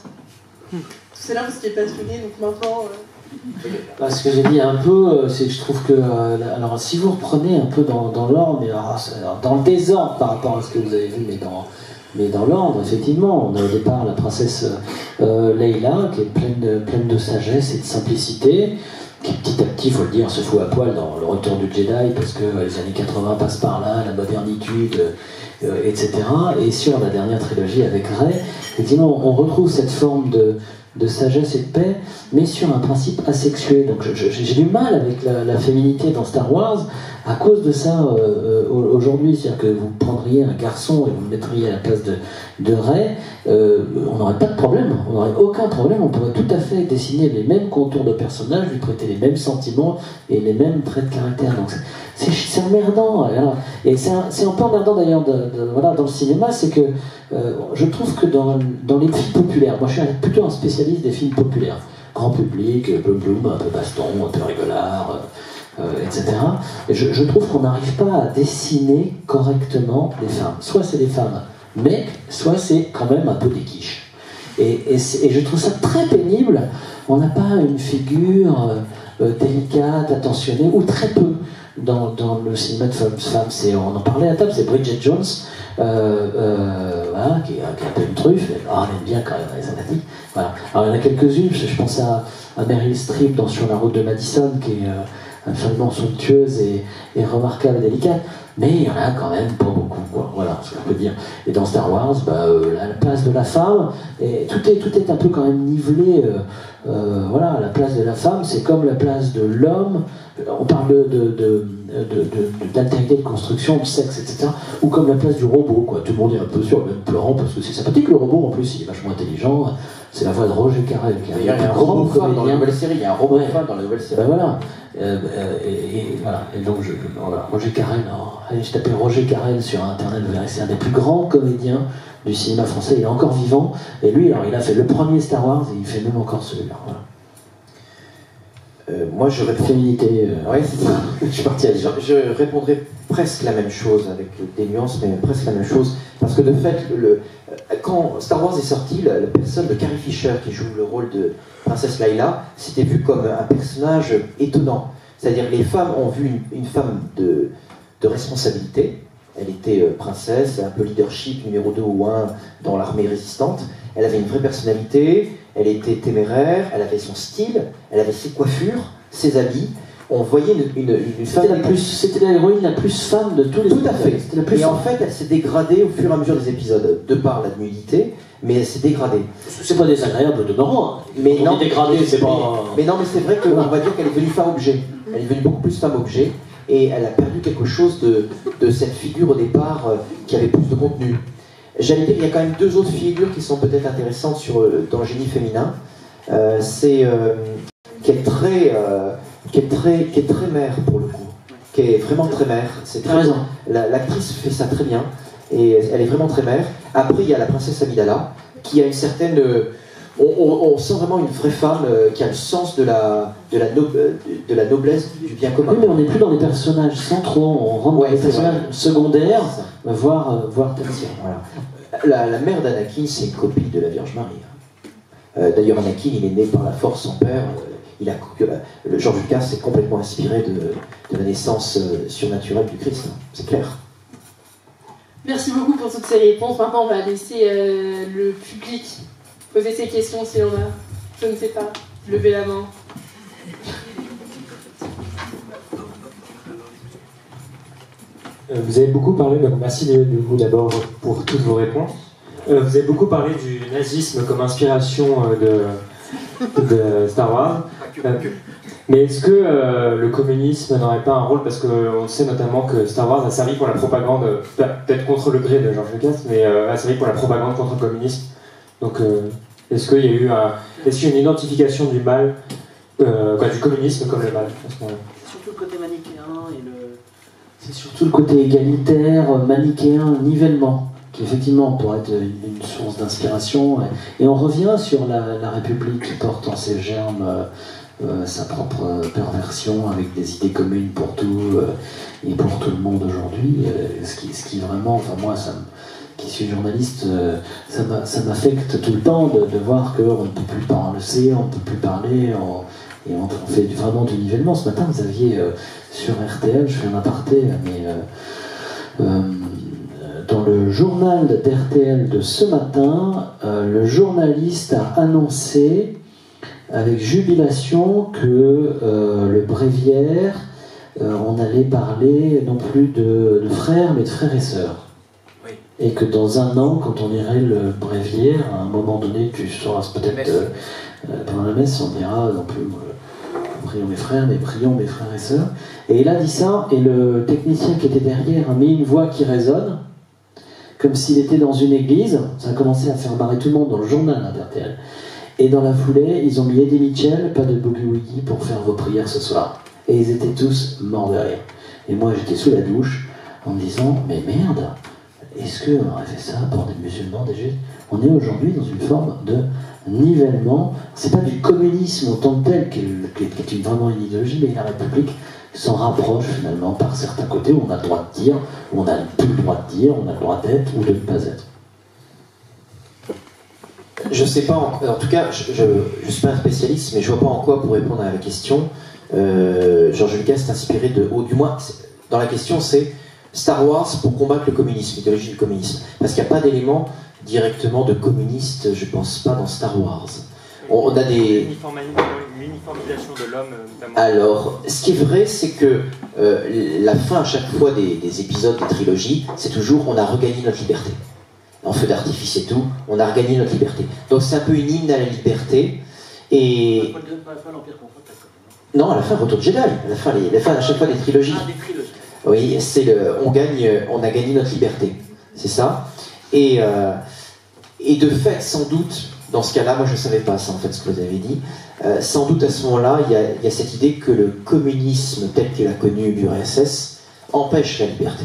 Tout à l'heure, vous étiez passionné. Donc maintenant... Ce que j'ai dit un peu, c'est que je trouve que... alors, si vous reprenez un peu dans l'ordre, mais alors, dans le désordre par rapport à ce que vous avez vu, mais dans l'ordre, effectivement, on a au départ la princesse Leila, qui est pleine de sagesse et de simplicité, qui petit à petit, il faut le dire, se fout à poil dans le retour du Jedi, parce que les années 80 passent par là, la modernitude, etc. Et sur la dernière trilogie avec Rey, effectivement, on retrouve cette forme de sagesse et de paix, mais sur un principe asexué. Donc j'ai du mal avec la féminité dans Star Wars à cause de ça aujourd'hui. C'est-à-dire que vous prendriez un garçon et vous le mettriez à la place de Rey, on n'aurait pas de problème, on n'aurait aucun problème, on pourrait tout à fait dessiner les mêmes contours de personnage, lui prêter les mêmes sentiments et les mêmes traits de caractère. Donc c'est emmerdant. Alors, et c'est un peu emmerdant d'ailleurs voilà, dans le cinéma, c'est que je trouve que dans les films populaires, moi je suis plutôt un spécialiste des films populaires, grand public, blum, un peu baston, un peu rigolard, etc. Et je trouve qu'on n'arrive pas à dessiner correctement les femmes. Soit c'est des femmes mecs, soit c'est quand même un peu des quiches. Et je trouve ça très pénible. On n'a pas une figure délicate, attentionnée, ou très peu dans le cinéma de femmes. On en parlait à table, c'est Bridget Jones, voilà, qui est un peu une truffe. On aime bien quand même les sympathiques. Voilà. Alors il y en a quelques-unes, je pense à Meryl Streep dans Sur la route de Madison, qui est absolument somptueuse et remarquable et délicate, mais il y en a quand même pas beaucoup, quoi. Voilà ce qu'on peut dire. Et dans Star Wars, la place de la femme, et tout est un peu quand même nivelé. Voilà, la place de la femme, c'est comme la place de l'homme. On parle d'altérité de construction, de sexe, etc. Ou comme la place du robot, quoi. Tout le monde est un peu sur le même plan parce que c'est sympathique. Le robot, en plus, il est vachement intelligent. C'est la voix de Roger Carrel, qui est un grand comédien dans la nouvelle série. Il y a un robot fan dans la nouvelle série. Ben voilà. Voilà. Et donc, voilà. Roger Carrel. Allez, je tapais Roger Carrel sur Internet. Vous verrez, c'est un des plus grands comédiens du cinéma français. Il est encore vivant. Et lui, alors, il a fait le premier Star Wars et il fait même encore celui-là. Voilà. Moi, je réponds. Féminité. Oui, c'est ça. Je suis parti à dire. Je répondrai presque la même chose, avec des nuances, mais presque la même chose. Parce que de fait, quand Star Wars est sorti, la personne de Carrie Fisher, qui joue le rôle de Princesse Leia, c'était vu comme un personnage étonnant. C'est-à-dire, les femmes ont vu une femme de responsabilité. Elle était princesse, un peu leadership, numéro 2 ou 1 dans l'armée résistante. Elle avait une vraie personnalité, elle était téméraire, elle avait son style, elle avait ses coiffures, ses habits. On voyait une femme... C'était l'héroïne la plus femme de tous les Tout à fait. Et en fait, elle s'est dégradée au fur et à mesure des épisodes, de par la nudité, mais elle s'est dégradée. C'est pas désagréable de Laurent. Mais non, dégradée, c'est pas... Mais non, mais c'est vrai qu'on va dire qu'elle est devenue femme-objet. Elle est devenue beaucoup plus femme-objet. Et elle a perdu quelque chose de cette figure au départ qui avait plus de contenu. J'allais dire, il y a quand même deux autres figures qui sont peut-être intéressantes dans le génie féminin. Qui est très mère pour le coup, qui est vraiment très mère. C'est très raison. L'actrice fait ça très bien et elle est vraiment très mère. Après, il y a la princesse Amidala qui a une certaine. On sent vraiment une vraie femme qui a le sens de la noblesse du bien commun. Oui, mais on n'est plus dans les personnages centraux, on rentre dans les personnages secondaires, voire tertiaires. Voilà. La mère d'Anakin, c'est une copie de la Vierge Marie. D'ailleurs, Anakin, il est né par la force, son père. Le George Lucas s'est complètement inspiré de la naissance surnaturelle du Christ. C'est clair. Merci beaucoup pour toutes ces réponses. Maintenant, on va laisser le public poser ses questions si on a. Je ne sais pas. Levez la main. Vous avez beaucoup parlé, donc merci de vous d'abord pour toutes vos réponses. Vous avez beaucoup parlé du nazisme comme inspiration de Star Wars. Mais est-ce que le communisme n'aurait pas un rôle, parce qu'on sait notamment que Star Wars a servi pour la propagande, peut-être contre le gré de George Lucas, mais a servi pour la propagande contre le communisme. Donc est-ce qu'il y a eu une identification du mal, du communisme comme le mal à ce moment-là? C'est surtout le côté manichéen c'est surtout le côté égalitaire, manichéen, nivellement, qui effectivement pourrait être une source d'inspiration. Et on revient sur la République qui porte en ses germes sa propre perversion avec des idées communes pour tout et pour tout le monde aujourd'hui. Ce qui vraiment, enfin moi, qui suis journaliste, ça m'affecte tout le temps de voir qu'on ne peut plus parler, on ne peut plus parler, et on fait vraiment du nivellement. Ce matin, vous aviez sur RTL, je fais un aparté, mais dans le journal d'RTL de ce matin, le journaliste a annoncé avec jubilation que le bréviaire, on allait parler non plus de frères, mais de frères et sœurs. Oui. Et que dans un an, quand on irait le bréviaire, à un moment donné, tu sauras peut-être pendant la messe, on dira non plus prions mes frères, mais prions mes frères et sœurs. Et il a dit ça, et le technicien qui était derrière a mis une voix qui résonne, comme s'il était dans une église. Ça a commencé à faire marrer tout le monde dans le journal d'RTL. Et dans la foulée, ils ont mis Eddie Mitchell, pas de Boogie Woogie, pour faire vos prières ce soir. Et ils étaient tous morts de rire. Et moi, j'étais sous la douche, en me disant, mais merde, est-ce qu'on aurait fait ça pour des musulmans, des juifs? On est aujourd'hui dans une forme de nivellement. C'est pas du communisme en tant que tel qui est vraiment une idéologie, mais la République s'en rapproche finalement par certains côtés où on a le droit de dire, où on n'a plus le droit de dire, on a le droit d'être ou de ne pas être. Je sais pas, en tout cas, je suis pas un spécialiste, mais je vois pas en quoi, pour répondre à la question, George Lucas s'est inspiré de haut, du moins, dans la question c'est Star Wars pour combattre le communisme, l'idéologie du communisme. Parce qu'il n'y a pas d'élément directement de communiste, je pense pas, dans Star Wars. On a des... L'uniformisation de l'homme, notamment. Alors, ce qui est vrai, c'est que la fin à chaque fois des épisodes, des trilogies, c'est toujours on a regagné notre liberté. En feu d'artifice et tout, on a regagné notre liberté. Donc c'est un peu une hymne à la liberté. Et... Non, à la fin, Retour de Jedi. À la fin à chaque fois des trilogies. Oui, c'est on a gagné notre liberté. C'est ça. Et de fait, sans doute, dans ce cas-là, moi je ne savais pas ça en fait, ce que vous avez dit, sans doute à ce moment-là, il y a cette idée que le communisme tel qu'il a connu l'URSS empêche la liberté.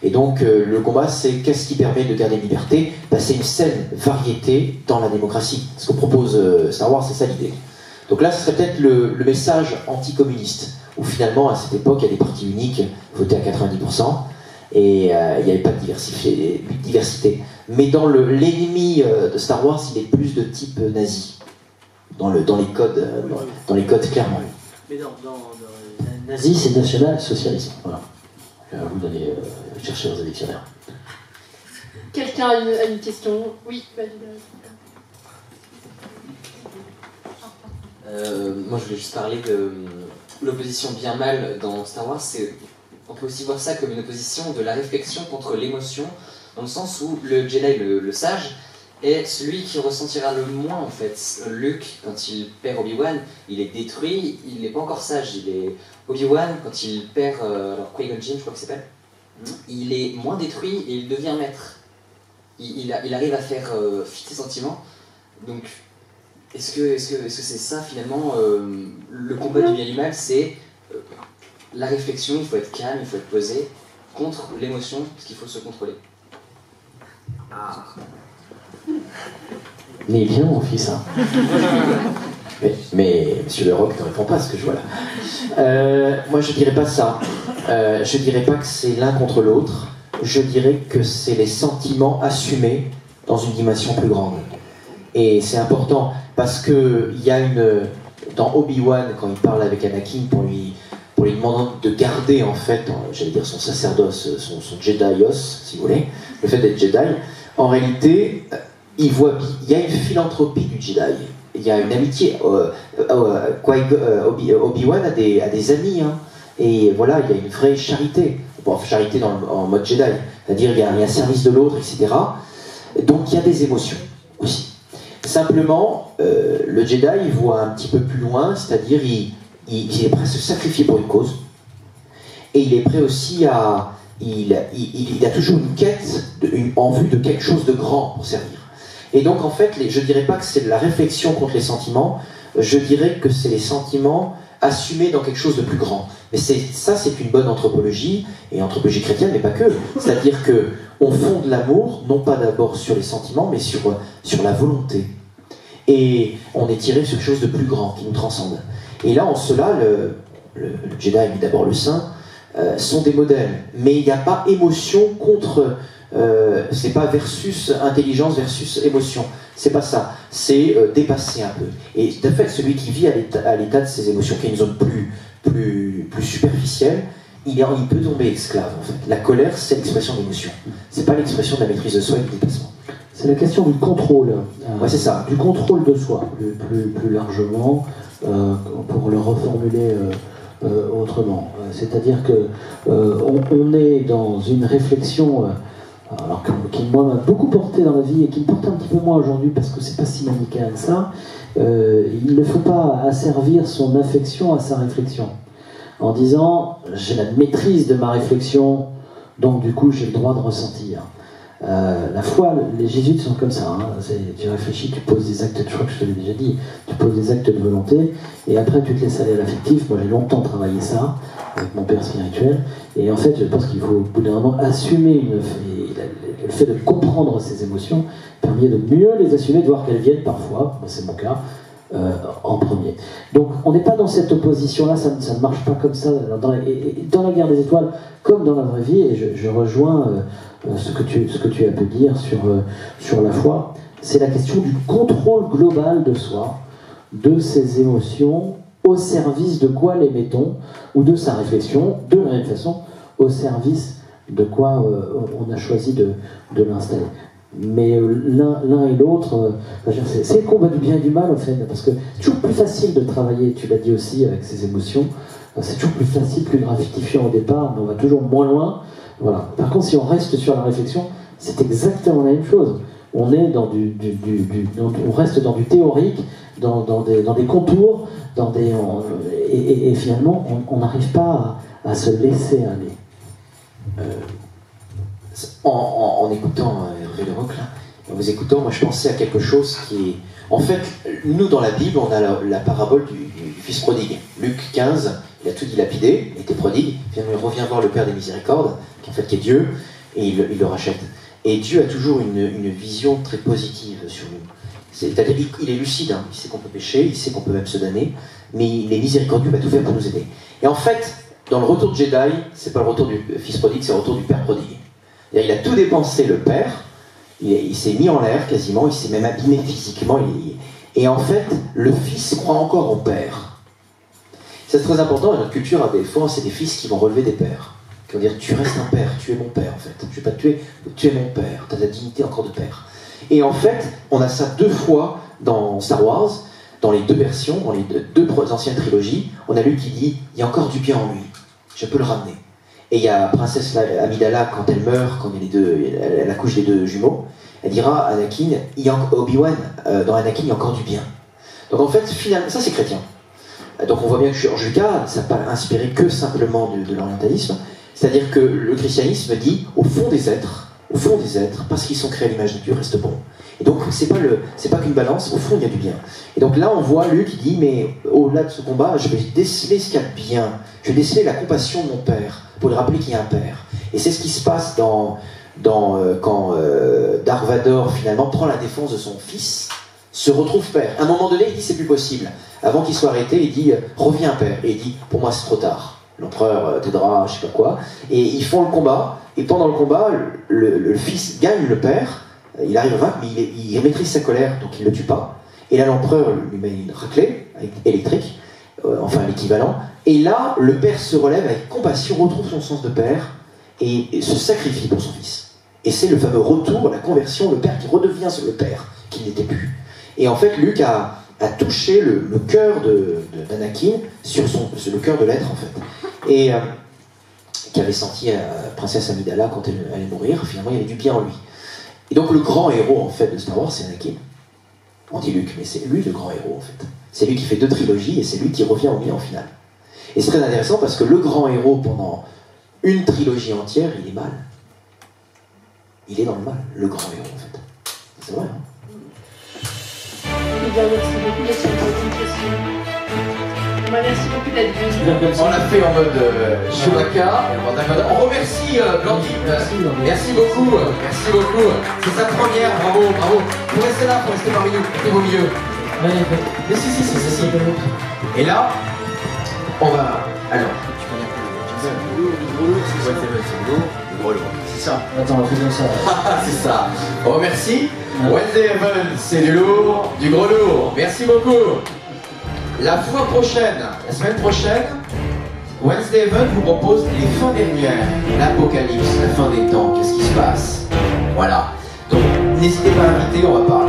Et donc le combat, c'est qu'est-ce qui permet de garder la liberté? C'est une saine variété dans la démocratie. Ce que propose Star Wars, c'est ça l'idée. Donc là, ce serait peut-être le message anticommuniste, où finalement, à cette époque, il y a des partis uniques votés à 90%, et il n'y avait pas de diversité. Mais dans l'ennemi de Star Wars, il est plus de type nazi, dans les codes clairement. Mais dans nazi, c'est national-socialisme. Voilà. Vous allez chercher dans les dictionnaires. Quelqu'un a une question? Oui, vas-y. Moi, je voulais juste parler de l'opposition bien-mal dans Star Wars. On peut aussi voir ça comme une opposition de la réflexion contre l'émotion, dans le sens où le Jedi, le sage, est celui qui ressentira le moins, en fait. Luke, quand il perd Obi-Wan, il est détruit, il n'est pas encore sage. Obi-Wan, quand il perd Qui-Gon Jinn, je crois qu'il s'appelle, il est moins détruit et il devient maître. Il arrive à faire fi ses sentiments. Donc, est-ce que c'est ça, finalement, le combat du bien et du mal, c'est la réflexion, il faut être calme, il faut être posé, contre l'émotion, parce qu'il faut se contrôler. Mais bien, mon fils, hein. Mais Monsieur Le Roc ne répond pas à ce que je vois là. Moi, je dirais pas ça. Je dirais pas que c'est l'un contre l'autre. Je dirais que c'est les sentiments assumés dans une dimension plus grande. Et c'est important parce que il y a dans Obi-Wan, quand il parle avec Anakin pour lui demander de garder en fait, j'allais dire son sacerdoce, son Jedios, si vous voulez, le fait d'être Jedi, en réalité, il y a une philanthropie du Jedi. Il y a une amitié. Obi-Wan a des amis, hein, et voilà, il y a une vraie charité. Bon, charité en mode Jedi, c'est-à-dire il y a un service de l'autre, etc. Donc il y a des émotions aussi. Simplement, le Jedi il voit un petit peu plus loin, c'est-à-dire il est prêt à se sacrifier pour une cause, et il est prêt aussi à... Il a toujours une quête en vue de quelque chose de grand pour servir. Et donc en fait, je dirais pas que c'est de la réflexion contre les sentiments, je dirais que c'est les sentiments assumés dans quelque chose de plus grand. Mais ça, c'est une bonne anthropologie, et anthropologie chrétienne, mais pas que. C'est-à-dire que on fonde l'amour, non pas d'abord sur les sentiments, mais sur la volonté. Et on est tiré sur quelque chose de plus grand, qui nous transcende. Et là, en cela, le Jedi, mais d'abord le Saint, sont des modèles. Mais il n'y a pas émotion contre... c'est pas versus intelligence versus émotion. C'est pas ça. C'est dépasser un peu. Et de fait, celui qui vit à l'état de ses émotions, qui est une zone plus superficielle, il peut tomber esclave, en fait. La colère, c'est l'expression d'émotion. C'est pas l'expression de la maîtrise de soi et du dépassement. C'est la question du contrôle. Ouais, c'est ça. Du contrôle de soi, plus largement, pour le reformuler autrement. C'est-à-dire que on est dans une réflexion alors qui moi m'a beaucoup porté dans la vie et qui me porte un petit peu moins aujourd'hui parce que c'est pas si manichéen que ça. Il ne faut pas asservir son affection à sa réflexion en disant j'ai la maîtrise de ma réflexion, donc du coup j'ai le droit de ressentir. La foi, les jésuites sont comme ça, hein. Tu réfléchis, tu poses des actes, je crois que je te l'ai déjà dit, tu poses des actes de volonté et après tu te laisses aller à l'affectif. Moi j'ai longtemps travaillé ça, avec mon père spirituel. Et en fait, je pense qu'il faut au bout d'un moment assumer le fait de comprendre ces émotions permet de mieux les assumer, de voir qu'elles viennent parfois, c'est mon cas, en premier. Donc on n'est pas dans cette opposition-là, ça ne marche pas comme ça dans la guerre des étoiles comme dans la vraie vie, et je rejoins ce que tu as pu dire sur la foi. C'est la question du contrôle global de soi, de ses émotions, au service de quoi les mettons, ou de sa réflexion, de la même façon, au service de quoi on a choisi de l'installer. Mais l'un et l'autre, c'est le combat du bien et du mal en fait, parce que c'est toujours plus facile de travailler, tu l'as dit aussi, avec ses émotions, c'est toujours plus facile, plus gratifiant au départ, mais on va toujours moins loin. Voilà. Par contre, si on reste sur la réflexion, c'est exactement la même chose. On est on reste dans du théorique, dans des contours, et finalement, on n'arrive pas à se laisser aller. En écoutant Hervé Leroc, là, en vous écoutant, moi je pensais à quelque chose qui est... En fait, nous dans la Bible, on a la parabole du fils prodigue. Luc 15, il a tout dilapidé, il était prodigue, finalement il revient voir le Père des miséricordes, qui est Dieu, et il le rachète. Et Dieu a toujours une vision très positive sur nous. C'est-à-dire qu'il est lucide, hein. Il sait qu'on peut pécher, il sait qu'on peut même se damner, mais il est miséricordieux, il va tout faire pour nous aider. Et en fait, dans le retour de Jedi, c'est pas le retour du fils prodigue, c'est le retour du père prodigue. Il a tout dépensé, le père, il s'est mis en l'air quasiment, il s'est même abîmé physiquement, et en fait, le fils croit encore au père. C'est très important, dans notre culture, à des fois, c'est des fils qui vont relever des pères, qui vont dire, tu restes un père, tu es mon père en fait, je ne vais pas te tuer, tu es mon père, tu as la dignité encore de père. Et en fait, on a ça 2 fois dans Star Wars, dans les 2 versions, dans les 2 anciennes trilogies, on a Luke qui dit, il y a encore du bien en lui, je peux le ramener. Et il y a Princesse Amidala, quand elle meurt, quand elle accouche des 2 jumeaux, elle dira à Anakin, Obi-Wan, dans Anakin, il y a encore du bien. Donc en fait, finalement, ça c'est chrétien. Donc on voit bien que George Lucas, ça n'a pas inspiré que simplement de l'orientalisme, c'est-à-dire que le christianisme dit, au fond des êtres, parce qu'ils sont créés à l'image de Dieu, restent bons. Et donc c'est pas qu'une balance, au fond il y a du bien. Et donc là on voit Luke qui dit, mais au-delà de ce combat, je vais déceler ce qu'il y a de bien, je vais déceler la compassion de mon père, pour lui rappeler qu'il y a un père. Et c'est ce qui se passe quand Dark Vador finalement prend la défense de son fils, se retrouve père. À un moment donné, il dit c'est plus possible. Avant qu'il soit arrêté, il dit reviens père. Et il dit pour moi c'est trop tard. L'empereur t'aidera, je sais pas quoi. Et ils font le combat. Et pendant le combat, le fils gagne le père. Il arrive à vaincre, mais il maîtrise sa colère, donc il le tue pas. Et là, l'empereur lui met une raclée électrique, enfin l'équivalent. Et là, le père se relève avec compassion, retrouve son sens de père et se sacrifie pour son fils. Et c'est le fameux retour, la conversion, le père qui redevient le père qu'il n'était plus. Et en fait, Luke a touché le cœur d'Anakin sur le cœur de l'être, en fait. Et qu'avait senti Princesse Amidala quand elle allait mourir, finalement, il y avait du bien en lui. Et donc, le grand héros, en fait, de Star Wars, c'est Anakin. On dit Luke, mais c'est lui le grand héros, en fait. C'est lui qui fait 2 trilogies et c'est lui qui revient au bien en finale. Et c'est très intéressant parce que le grand héros, pendant une trilogie entière, il est mal. Il est dans le mal, le grand héros, en fait. C'est vrai, hein? Merci beaucoup de cette présentation. Merci beaucoup d'être venu. On l'a fait en mode Chewbacca. On remercie Blandine. Merci beaucoup. Merci beaucoup. C'est sa première. Bravo, bravo. Vous restez là, vous restez parmi nous. Mettez vos milieux. Mais si. Et là, on va. Alors. C'est ça. Attends, faisons ça. C'est ça. On remercie. Wednesday Heaven, c'est du lourd, du gros lourd. Merci beaucoup. La fois prochaine, la semaine prochaine, Wednesday Heaven vous propose les fins des lumières, l'apocalypse, la fin des temps, qu'est-ce qui se passe. Voilà. Donc, n'hésitez pas à inviter, on va parler.